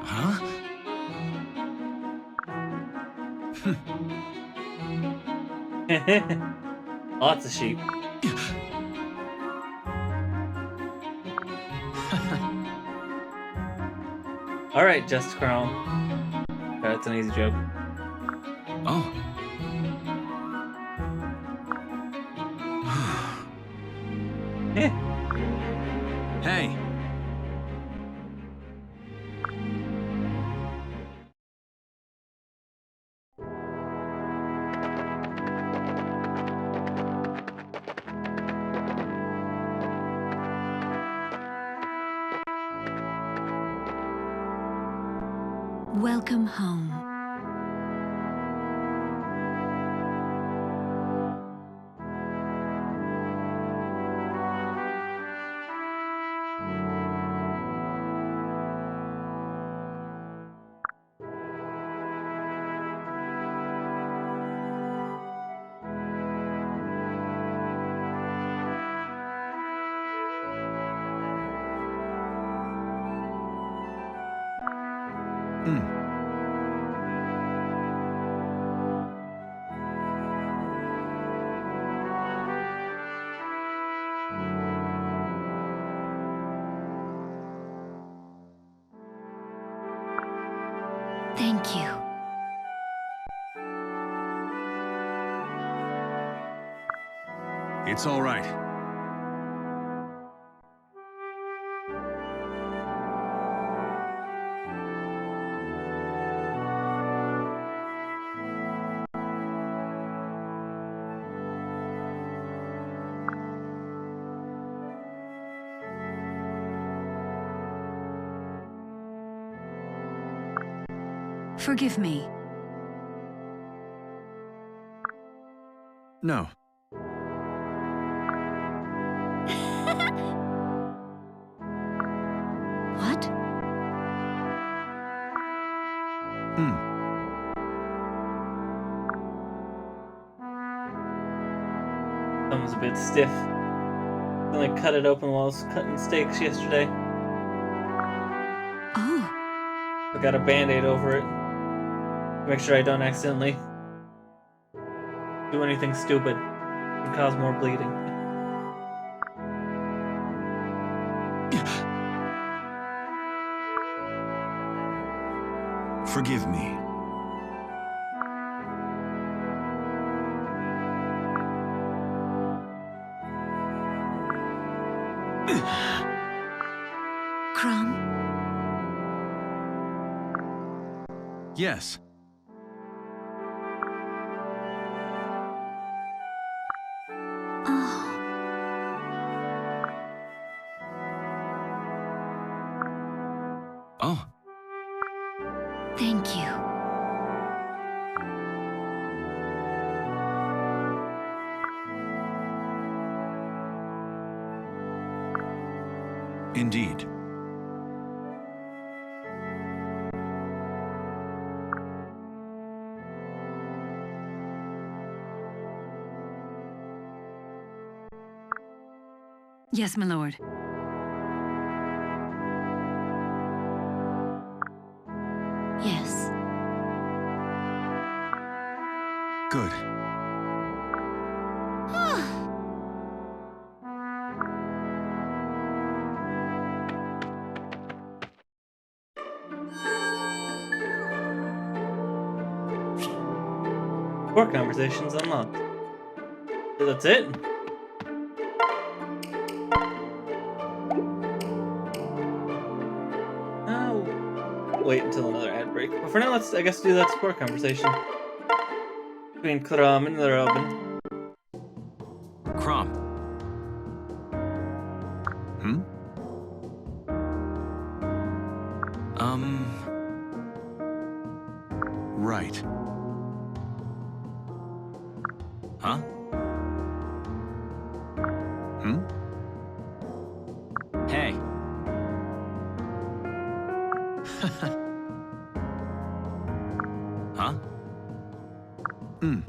Huh? Lots of sheep. Alright, Just Chrome. That's an easy joke. Oh. Eh. Hey. Welcome home. Thank you. It's all right. Forgive me. No. What? Thumb's a bit stiff. Only cut it open while I was cutting steaks yesterday. Oh, I got a band-aid over it. Make sure I don't accidentally do anything stupid and cause more bleeding. Forgive me. Crom? Yes. Oh, Oh. thank you. Indeed. Yes, my lord. Good. Core conversations unlocked. So that's it? Oh, wait until another ad break. But for now, let's, I guess, do that support conversation between Kram and Robin. Crom. Hmm? Right. Huh? Hmm? Hey. Huh? Hmm.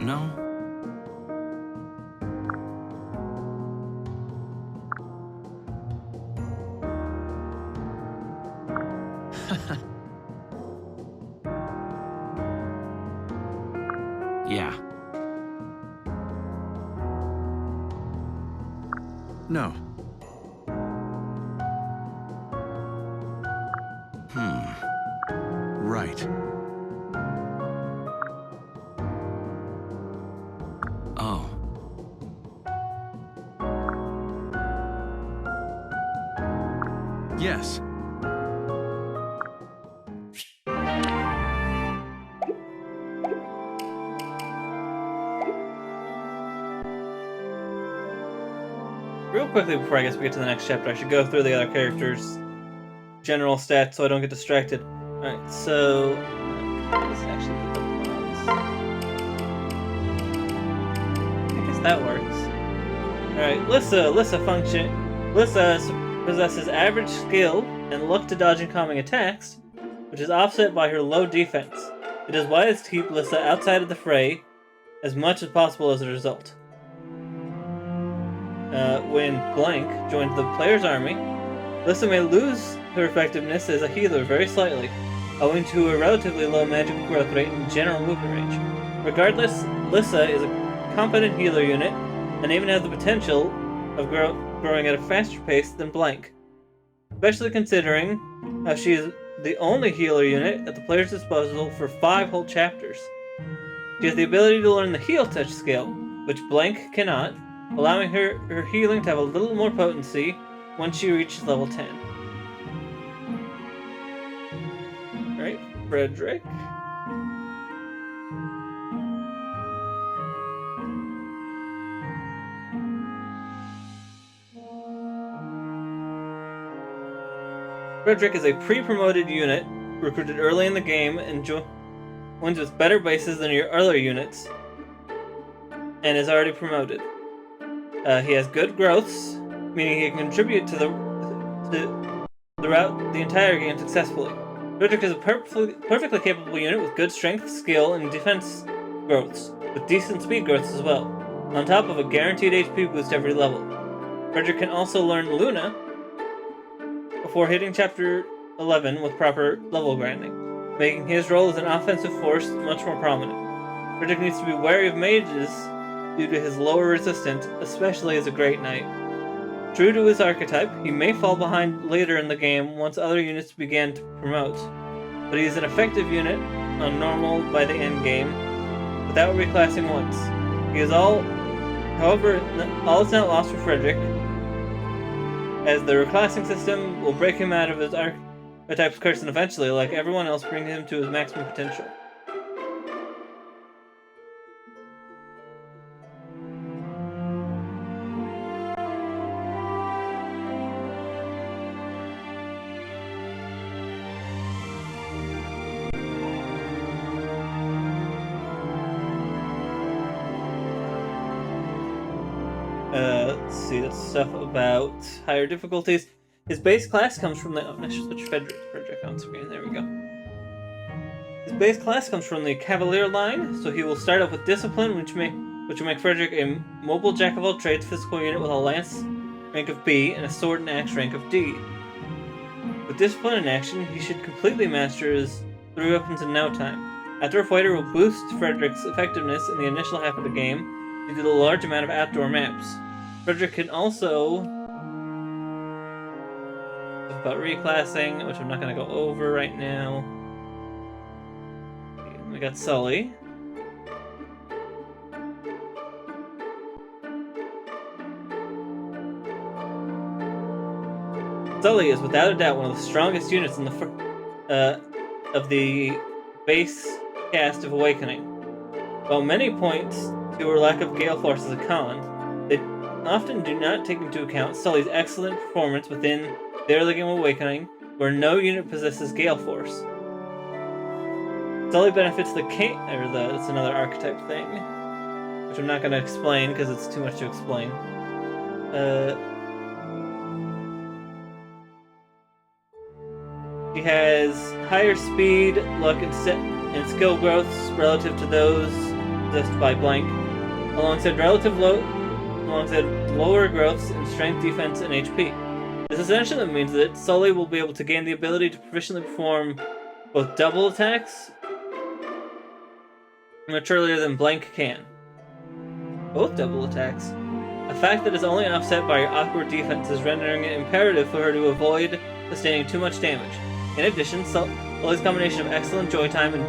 No. Yeah. No. Right. Oh. Yes. Real quickly before I guess we get to the next chapter, I should go through the other characters' general stats so I don't get distracted. Alright, so... let's actually put the pause. I guess that works. Alright, Lissa possesses average skill and luck to dodge incoming attacks, which is offset by her low defense. It is wise to keep Lissa outside of the fray as much as possible as a result. When Blank joins the player's army, Lissa may lose her effectiveness as a healer very slightly, owing to a relatively low magical growth rate and general movement range. Regardless, Lissa is a competent healer unit, and even has the potential of growing at a faster pace than Blank, especially considering how she is the only healer unit at the player's disposal for 5 whole chapters. She has the ability to learn the Heal Touch skill, which Blank cannot, allowing her healing to have a little more potency once she reaches level 10. Alright, Frederick. Frederick is a pre-promoted unit, recruited early in the game, and joins with better bases than your other units, and is already promoted. He has good growths, meaning he can contribute throughout the entire game successfully. Frederick is a perfectly capable unit with good strength, skill, and defense growths, with decent speed growths as well, on top of a guaranteed HP boost every level. Frederick can also learn Luna before hitting Chapter 11 with proper level grinding, making his role as an offensive force much more prominent. Frederick needs to be wary of mages due to his lower resistance, especially as a Great Knight. True to his archetype, he may fall behind later in the game once other units begin to promote, but he is an effective unit on normal by the end game, without reclassing once. However, all is not lost for Frederick, as the reclassing system will break him out of his archetype's curse and eventually, like everyone else, bring him to his maximum potential. Let's see, that's stuff about higher difficulties. His base class comes from the... Oh, I should switch Frederick on screen. There we go. His base class comes from the Cavalier line, so he will start off with Discipline, which will make Frederick a mobile jack-of-all-trades physical unit with a lance rank of B and a sword and axe rank of D. With discipline and action, he should completely master his 3 weapons in no time. Outdoor Fighter will boost Frederick's effectiveness in the initial half of the game due to the large amount of outdoor maps. Frederick can also... about reclassing, which I'm not going to go over right now. We got Sully. Sully is without a doubt one of the strongest units in the of the base cast of Awakening. While many point to her lack of Gale Force as a con, they often do not take into account Sully's excellent performance within their Game of Awakening, where no unit possesses Gale Force. Sully benefits it's another archetype thing, which I'm not going to explain because it's too much to explain. She has higher speed, luck, and skill growths relative to those possessed by Blank, alongside lower growths in strength, defense, and HP. This essentially means that Sully will be able to gain the ability to proficiently perform both double attacks much earlier than Blank can. Both double attacks. A fact that is only offset by her awkward defenses, rendering it imperative for her to avoid sustaining too much damage. In addition, Sully's combination of excellent joy time and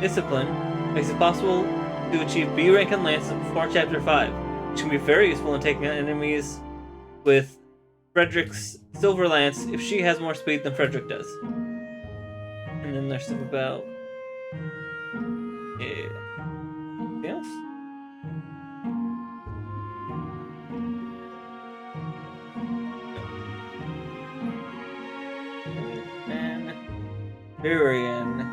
discipline makes it possible to achieve B rank in Lances before Chapter 5, which can be very useful in taking out enemies with Frederick's Silver Lance if she has more speed than Frederick does. And then there's stuff about... Anything else? And... Varian.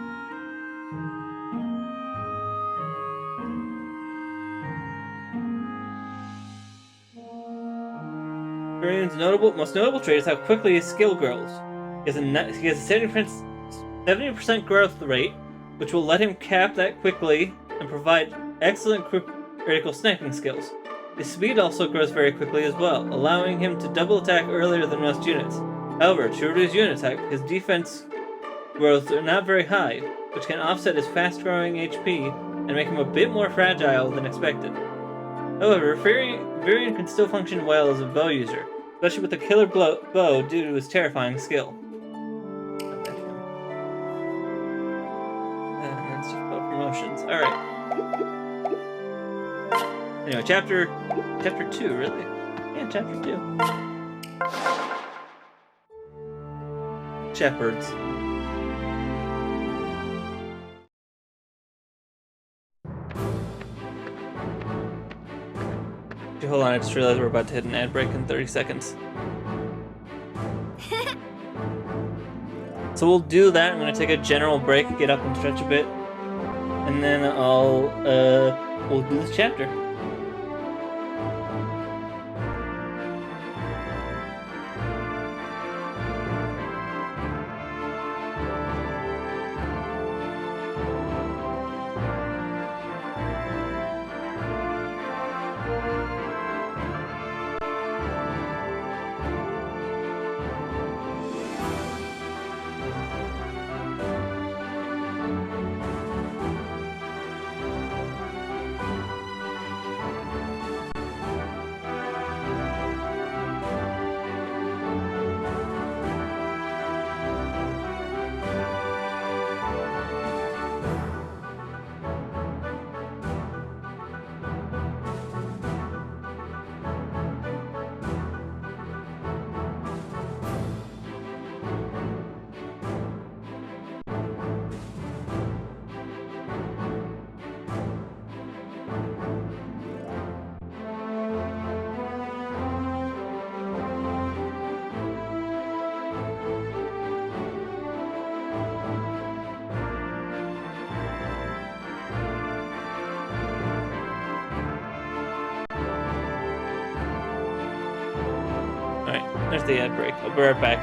Varian's most notable trait is how quickly his skill grows. He has a 70% growth rate, which will let him cap that quickly and provide excellent critical sniping skills. His speed also grows very quickly as well, allowing him to double attack earlier than most units. However, true to his unit type, his defense growths are not very high, which can offset his fast-growing HP and make him a bit more fragile than expected. However, Varian can still function well as a bow user, especially with a killer bow due to his terrifying skill. And then stuff about promotions. Alright. Anyway, chapter 2, really? Yeah, chapter 2. Shepherds. Hold on, I just realized we're about to hit an ad break in 30 seconds. So we'll do that. I'm going to take a general break, get up and stretch a bit, and then we'll do this chapter. There's the ad break. I'll be right back.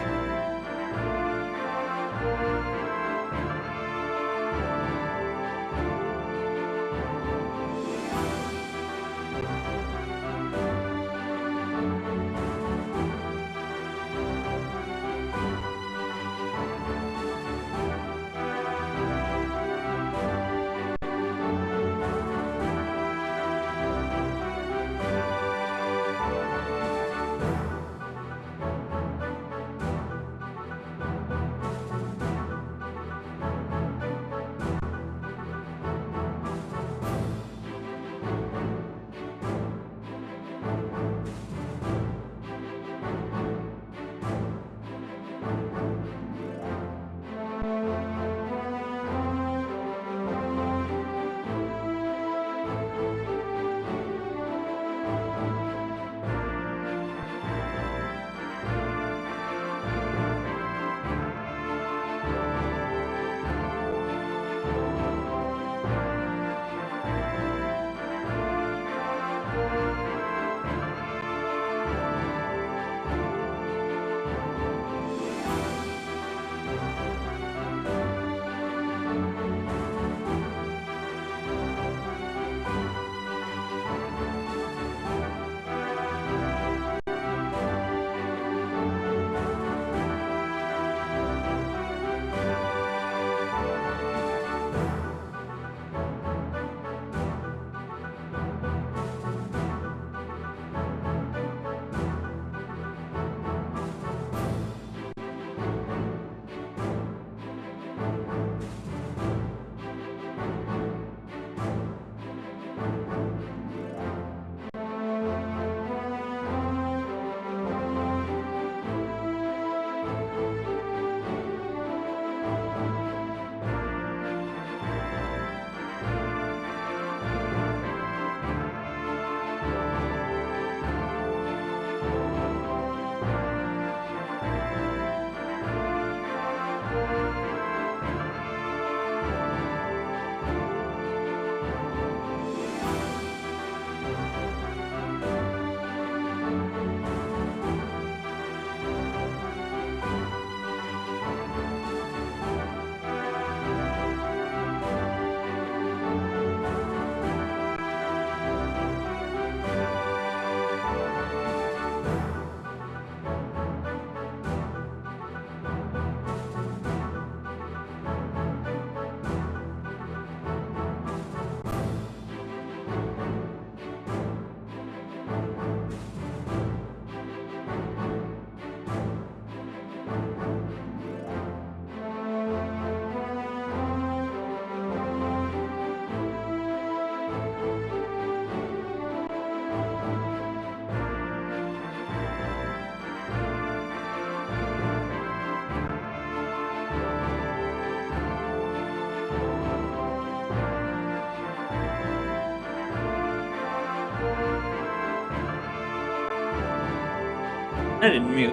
I didn't mute.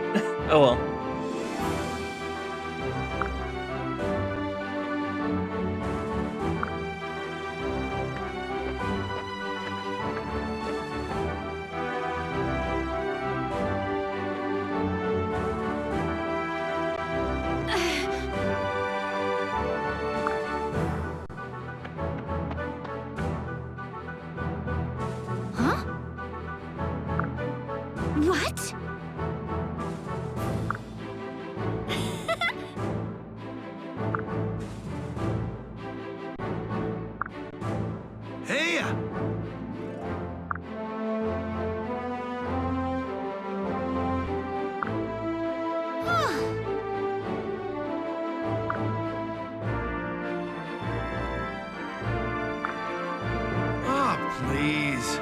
Oh well. Huh? What? Hey! Oh, please.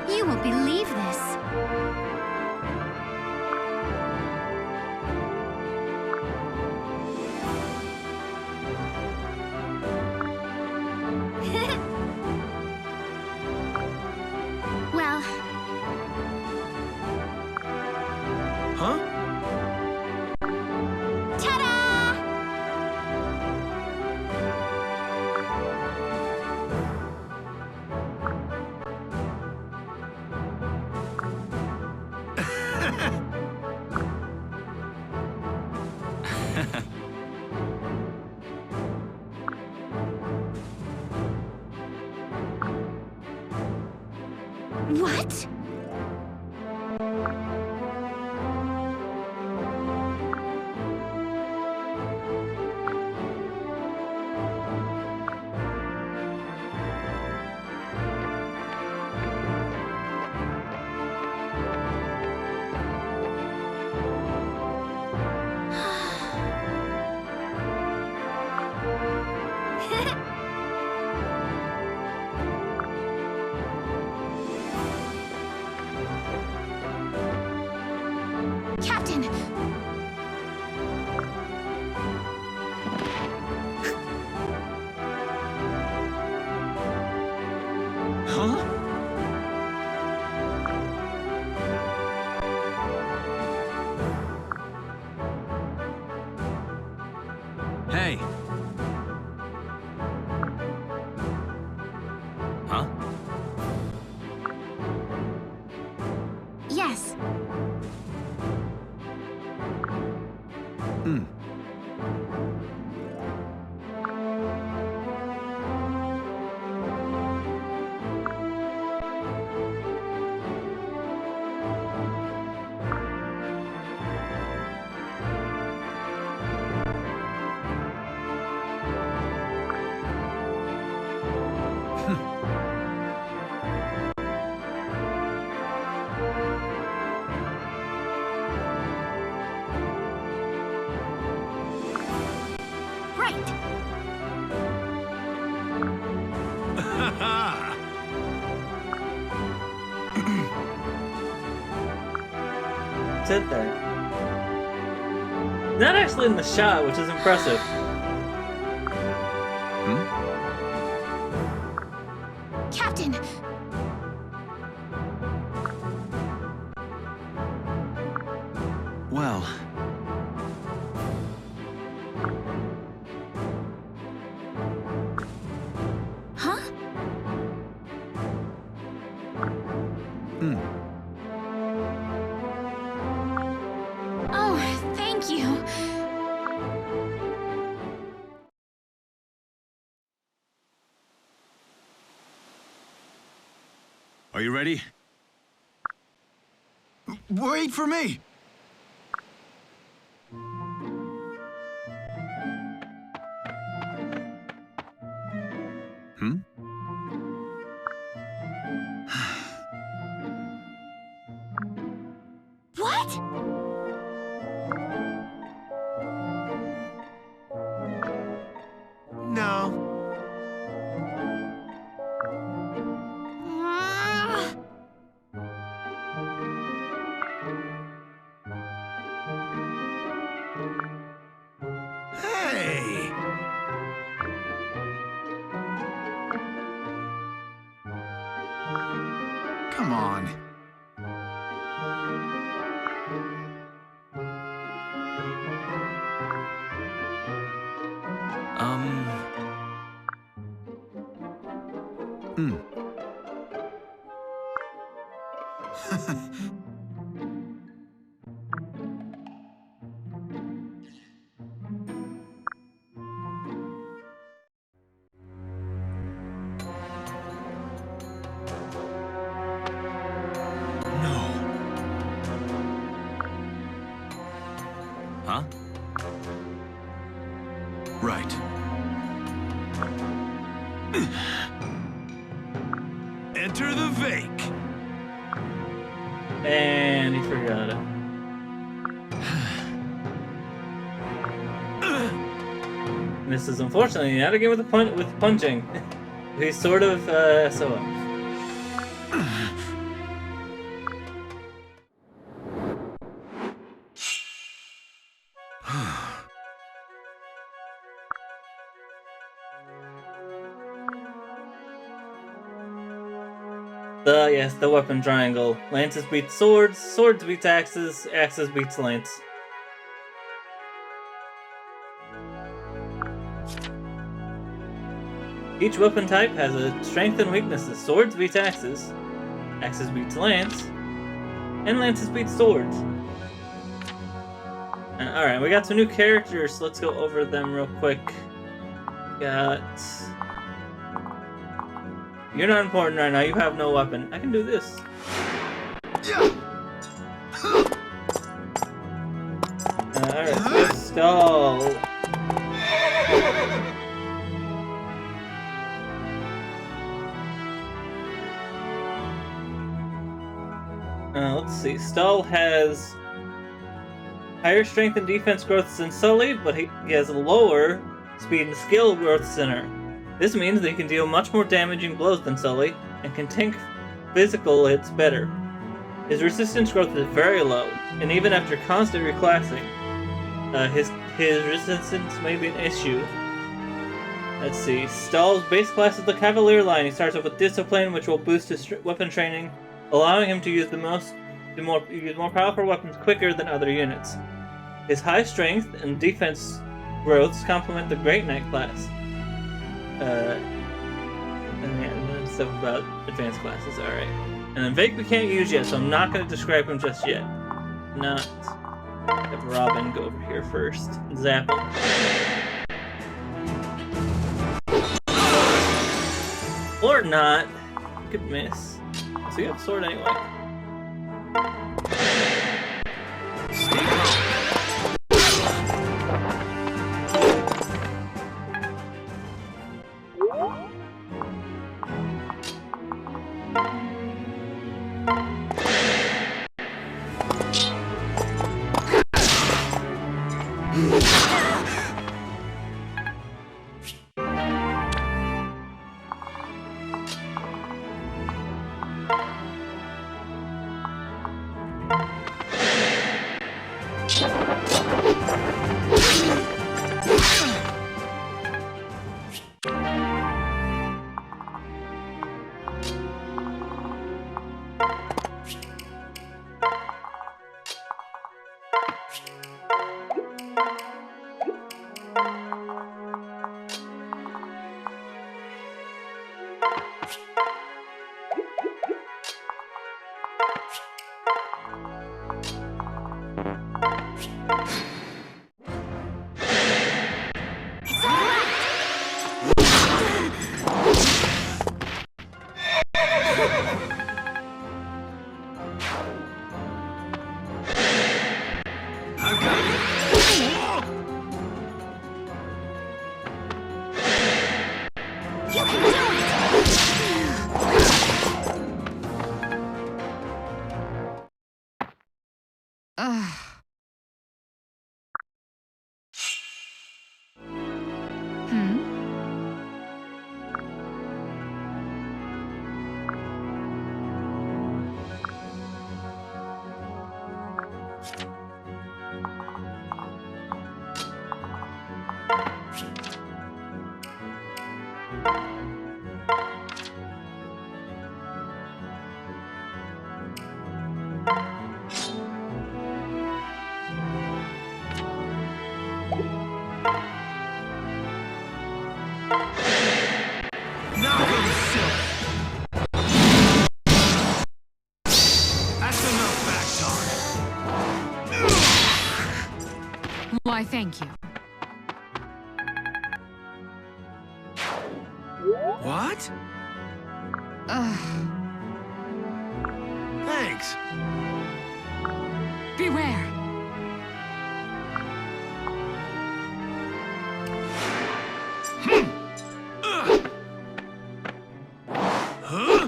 You won't believe this. Well, Huh? ta-da! What? Captain! Huh? Hey. Huh? Yes. Hmm. Right. Sit there. Not actually in the shot, which is impressive. Hmm? Captain! Well, Huh? hmm. Oh, thank you. Are you ready? Wait for me! Hmm? What? No. Ah. Hey! Come on. Hmm. No. Huh? Right. Enter the Vake. And he forgot it. And this is unfortunately not a game with punching. He's sort of SOL. Yes, the weapon triangle. Lances beats swords, swords beats axes, axes beats lance. Each weapon type has a strength and weaknesses. Swords beats axes, axes beats lance, and lances beats swords. Alright, we got some new characters. Let's go over them real quick. Got... You're not important right now. You have no weapon. I can do this. Alright, let's get Stall. Let's see. Stall has higher strength and defense growth than Sully, but he has lower speed and skill growth than her. This means that he can deal much more damaging blows than Sully, and can tank physical hits better. His resistance growth is very low, and even after constant reclassing, his resistance may be an issue. Let's see. Stahl's base class is the Cavalier line. He starts off with Discipline, which will boost his weapon training, allowing him to use more powerful weapons quicker than other units. His high strength and defense growths complement the Great Knight class. And then stuff about advanced classes. Alright. And then Vake we can't use yet, so I'm not going to describe him just yet. Not. Have Robin go over here first. Zap him. Or not. Could miss. So you have a sword anyway. Thank you. What? Thanks. Beware. Huh?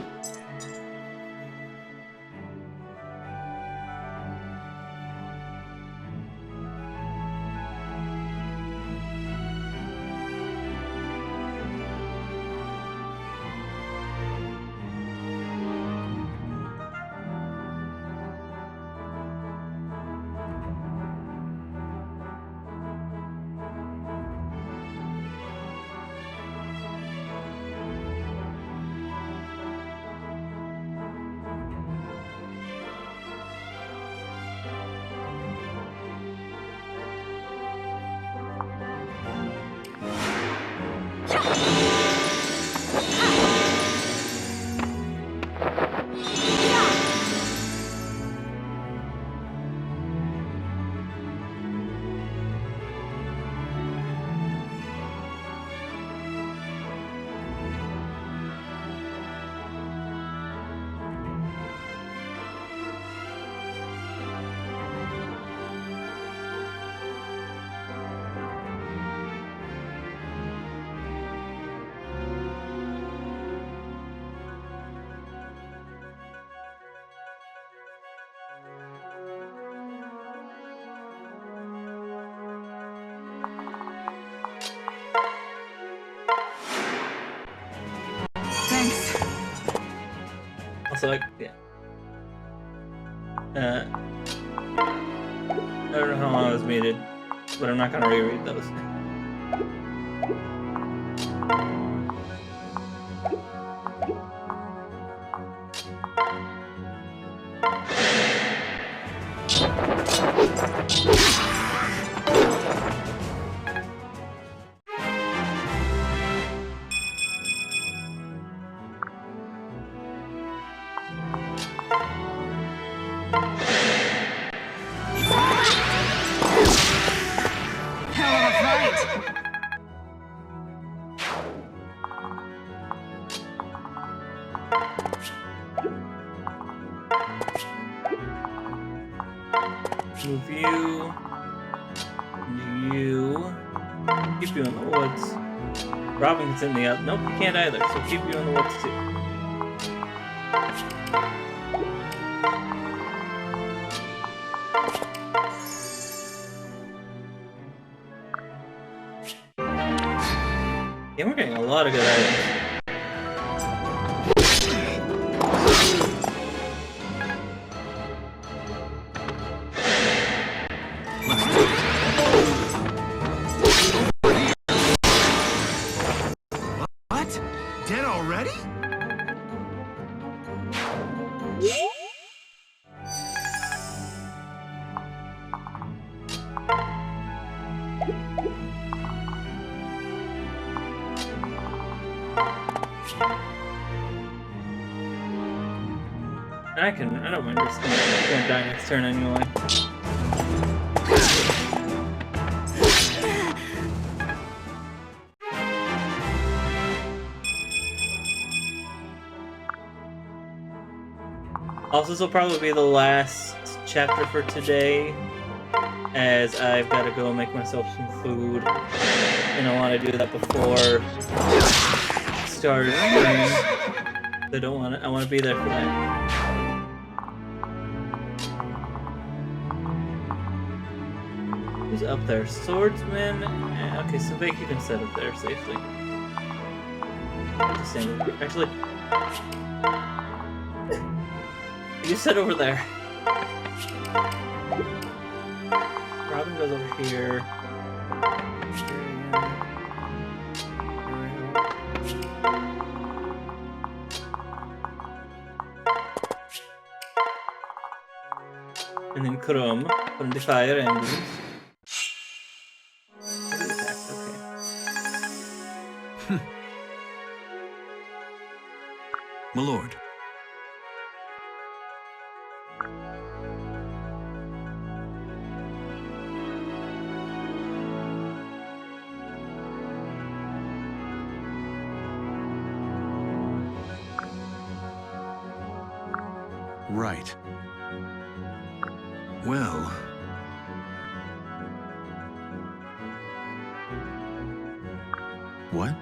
Thanks. Also, like, yeah. I don't know how long I was muted, but I'm not gonna reread those. Hell of a fight. Move you. You. Keep you in the woods. Robin gets in the other. Nope, you can't either, so keep you in the woods too. Yeah, we're getting a lot of good items. What? Dead already? I don't mind risking it. I'm gonna die next turn anyway. Also, this will probably be the last chapter for today, as I've got to go make myself some food, and I want to do that before start of stream. I don't want to. I want to be there for that. Who's up there? Swordsman? Okay, so Vake, you can sit up there safely. Just stand over here. Actually, you sit over there. Robin goes over here. And then Krum from the Fire Emblems. Okay. My lord. Right. Well... What?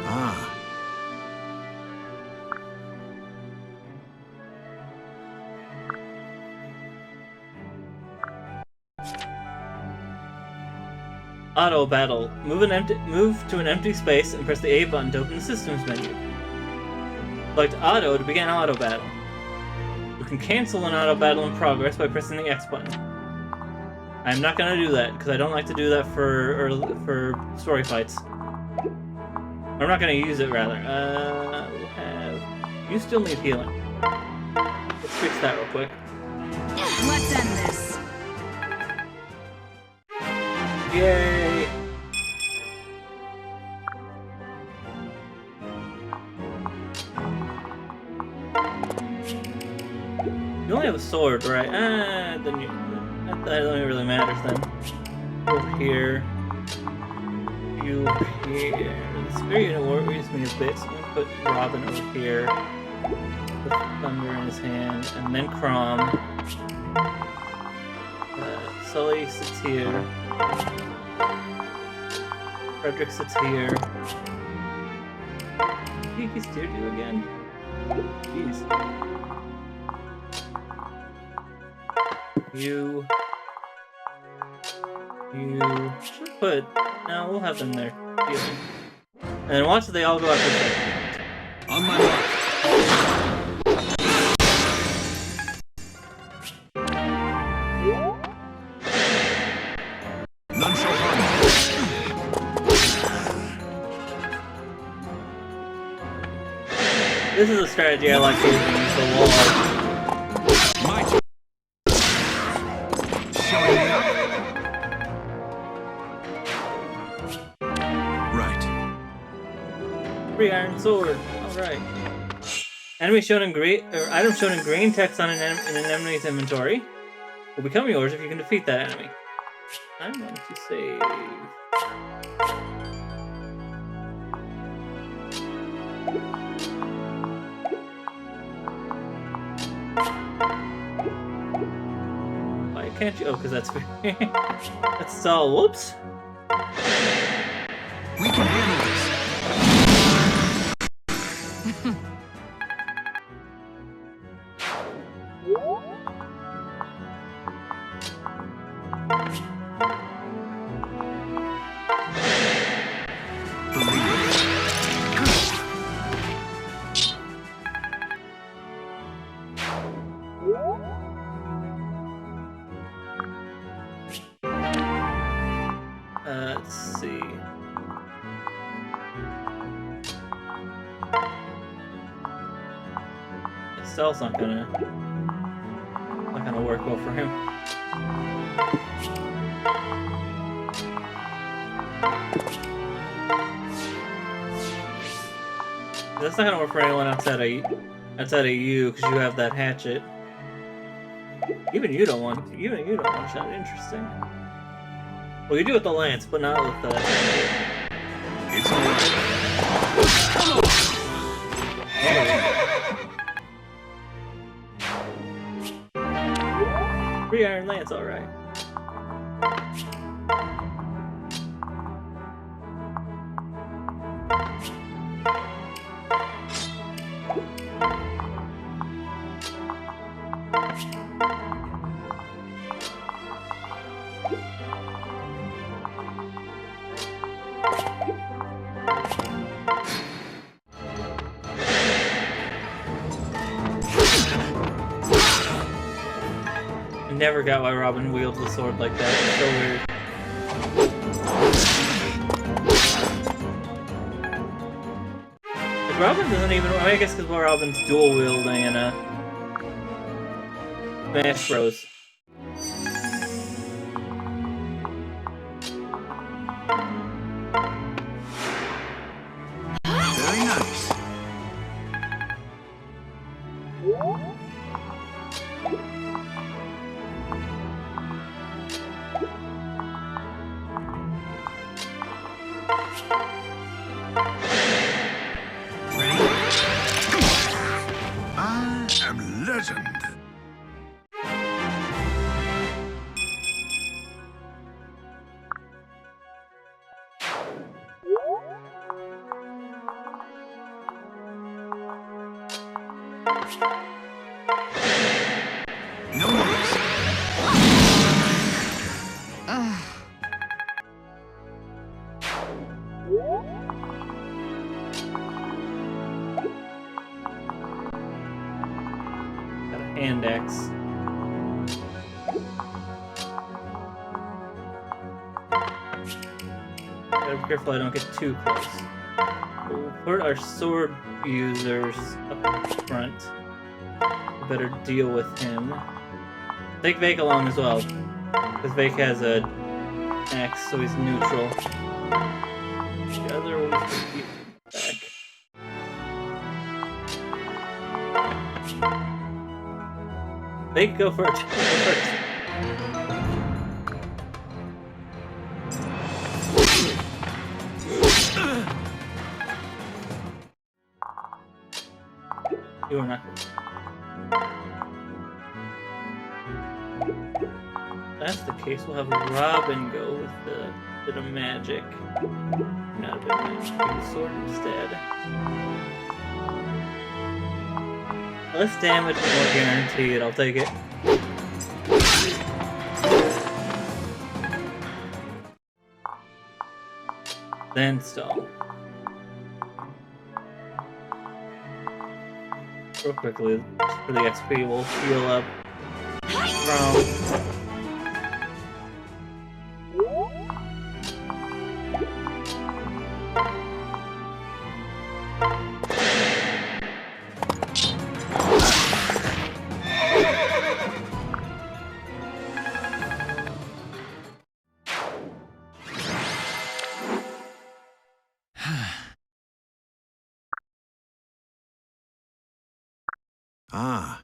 Ah. Auto battle. Move to an empty space and press the A button to open the systems menu. Select auto to begin auto battle. You can cancel an auto battle in progress by pressing the X button. I'm not gonna do that because I don't like to do that for story fights. I'm not gonna use it rather. We'll have. You still need healing. Let's fix that real quick. Let's end this. Yay! You only have a sword, right? Then that only really matters then. Over here. You over here. This very worries me a bit, so I'm gonna put Robin over here. With Thunder in his hand, and then Crom. Sully sits here. Frederick sits here. He steered you again? Jeez. You should put... No, we'll have them there. Healing. And then watch they all go out this way. On my mark. None shall harm you. This is a strategy I like using, is the wall. My turn. Showing me up. Right. Free iron sword. Alright. Enemy shown in green, or item shown in green text on in an enemy's inventory will become yours if you can defeat that enemy. I'm going to save. Why can't you? Oh, because that's that's all. Whoops. We can handle this. Let's see. Stealth's not gonna work well for him. That's not gonna work for anyone outside of you, because you have that hatchet. Even you don't want shot. Interesting. Well, you do with the lance, but not with the. It's alright. Free iron lance, alright. Never got why Robin wields the sword like that. It's so weird. Like, Robin doesn't even. I guess because Robin's dual wielding in a Smash Bros. Very nice. Ready? I am legend. No noise. Got a hand axe. Gotta be careful I don't get too close. We'll put our sword users up front. We better deal with him. Take Vake along as well. Because Vake has a axe, so he's neutral. The other one's gonna be back. Vake, go first. Go first. You are not. If that's the case, we'll have Robin go with the bit of magic. Not a bit of magic, use the sword instead. Less damage, more guaranteed. I'll take it. Then stall. Real quickly, just for the XP, we'll heal up from. Ah.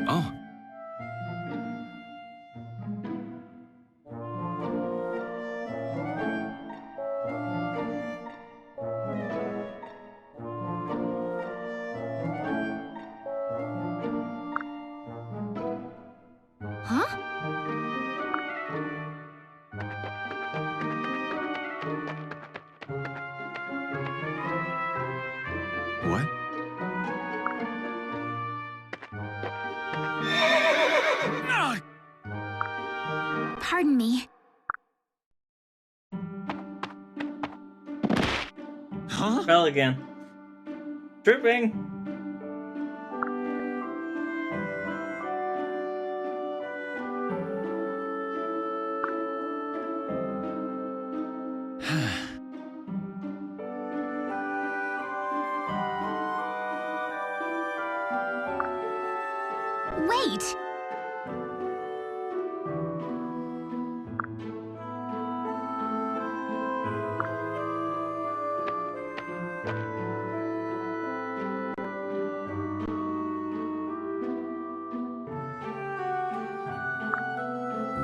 Oh. Huh? What? Pardon me. Huh? Fell again. Tripping! Wait!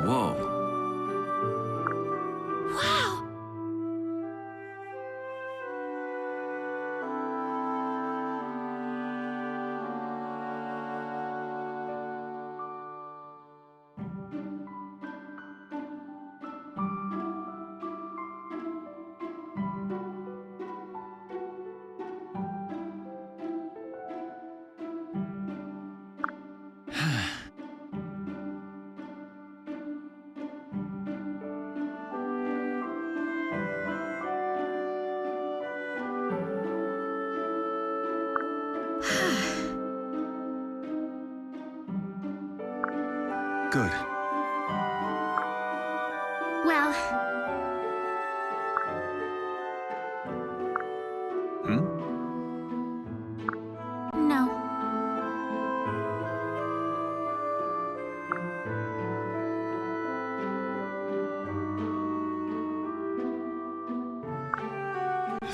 Whoa. Wow! Good. Well, Hmm? no.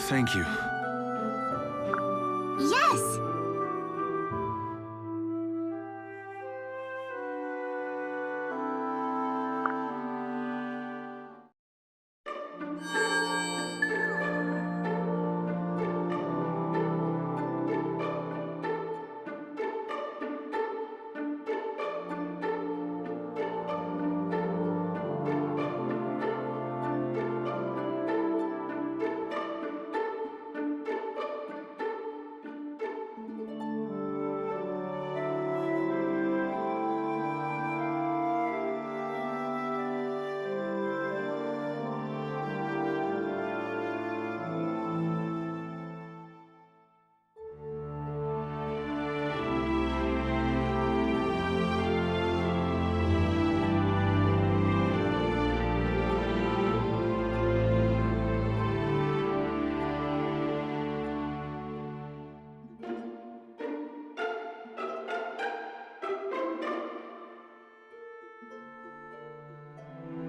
Thank you. Yes!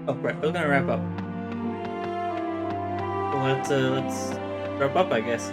Oh, right. We're gonna wrap up. Let's wrap up, I guess.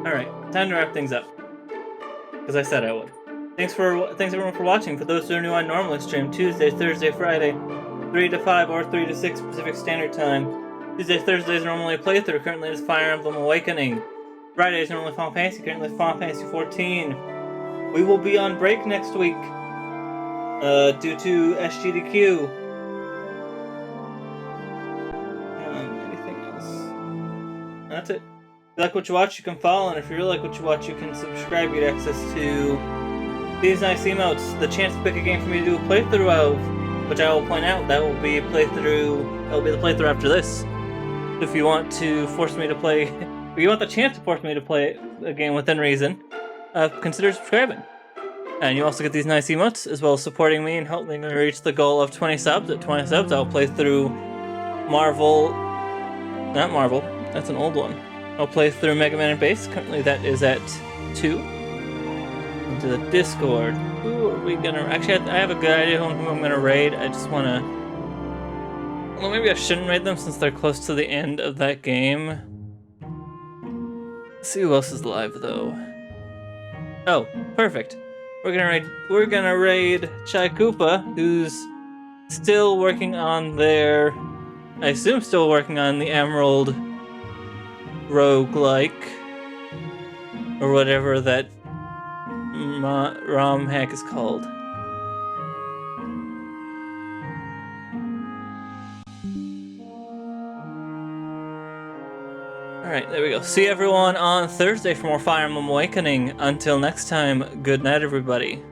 Alright, time to wrap things up. Because I said I would. Thanks everyone for watching. For those who are new, I normally stream Tuesday, Thursday, Friday, 3 to 5 or 3 to 6 Pacific Standard Time. Tuesdays, Thursdays are normally a playthrough. Currently it's Fire Emblem Awakening. Fridays normally Final Fantasy. Currently it's Final Fantasy 14. We will be on break next week. Due to SGDQ. Anything else? That's it. If you like what you watch, you can follow, and if you really like what you watch, you can subscribe. You get access to these nice emotes, the chance to pick a game for me to do a playthrough of, which I will point out, that will be the playthrough after this. If you want to force me to play, if you want the chance to force me to play a game within reason, consider subscribing. And you also get these nice emotes, as well as supporting me and helping me reach the goal of 20 subs. At 20 subs, I'll play through not Marvel, that's an old one. I'll play through Mega Man and Base. Currently that is at 2. Into the Discord. Who are we gonna... Actually, I have a good idea who I'm gonna raid. I just wanna... Well, maybe I shouldn't raid them since they're close to the end of that game. Let's see who else is live, though. Oh, perfect. We're gonna raid Chai Koopa, who's still working on their... I assume still working on the Emerald roguelike, or whatever that ROM hack is called. Alright, there we go. See everyone on Thursday for more Fire Emblem Awakening. Until next time, good night everybody.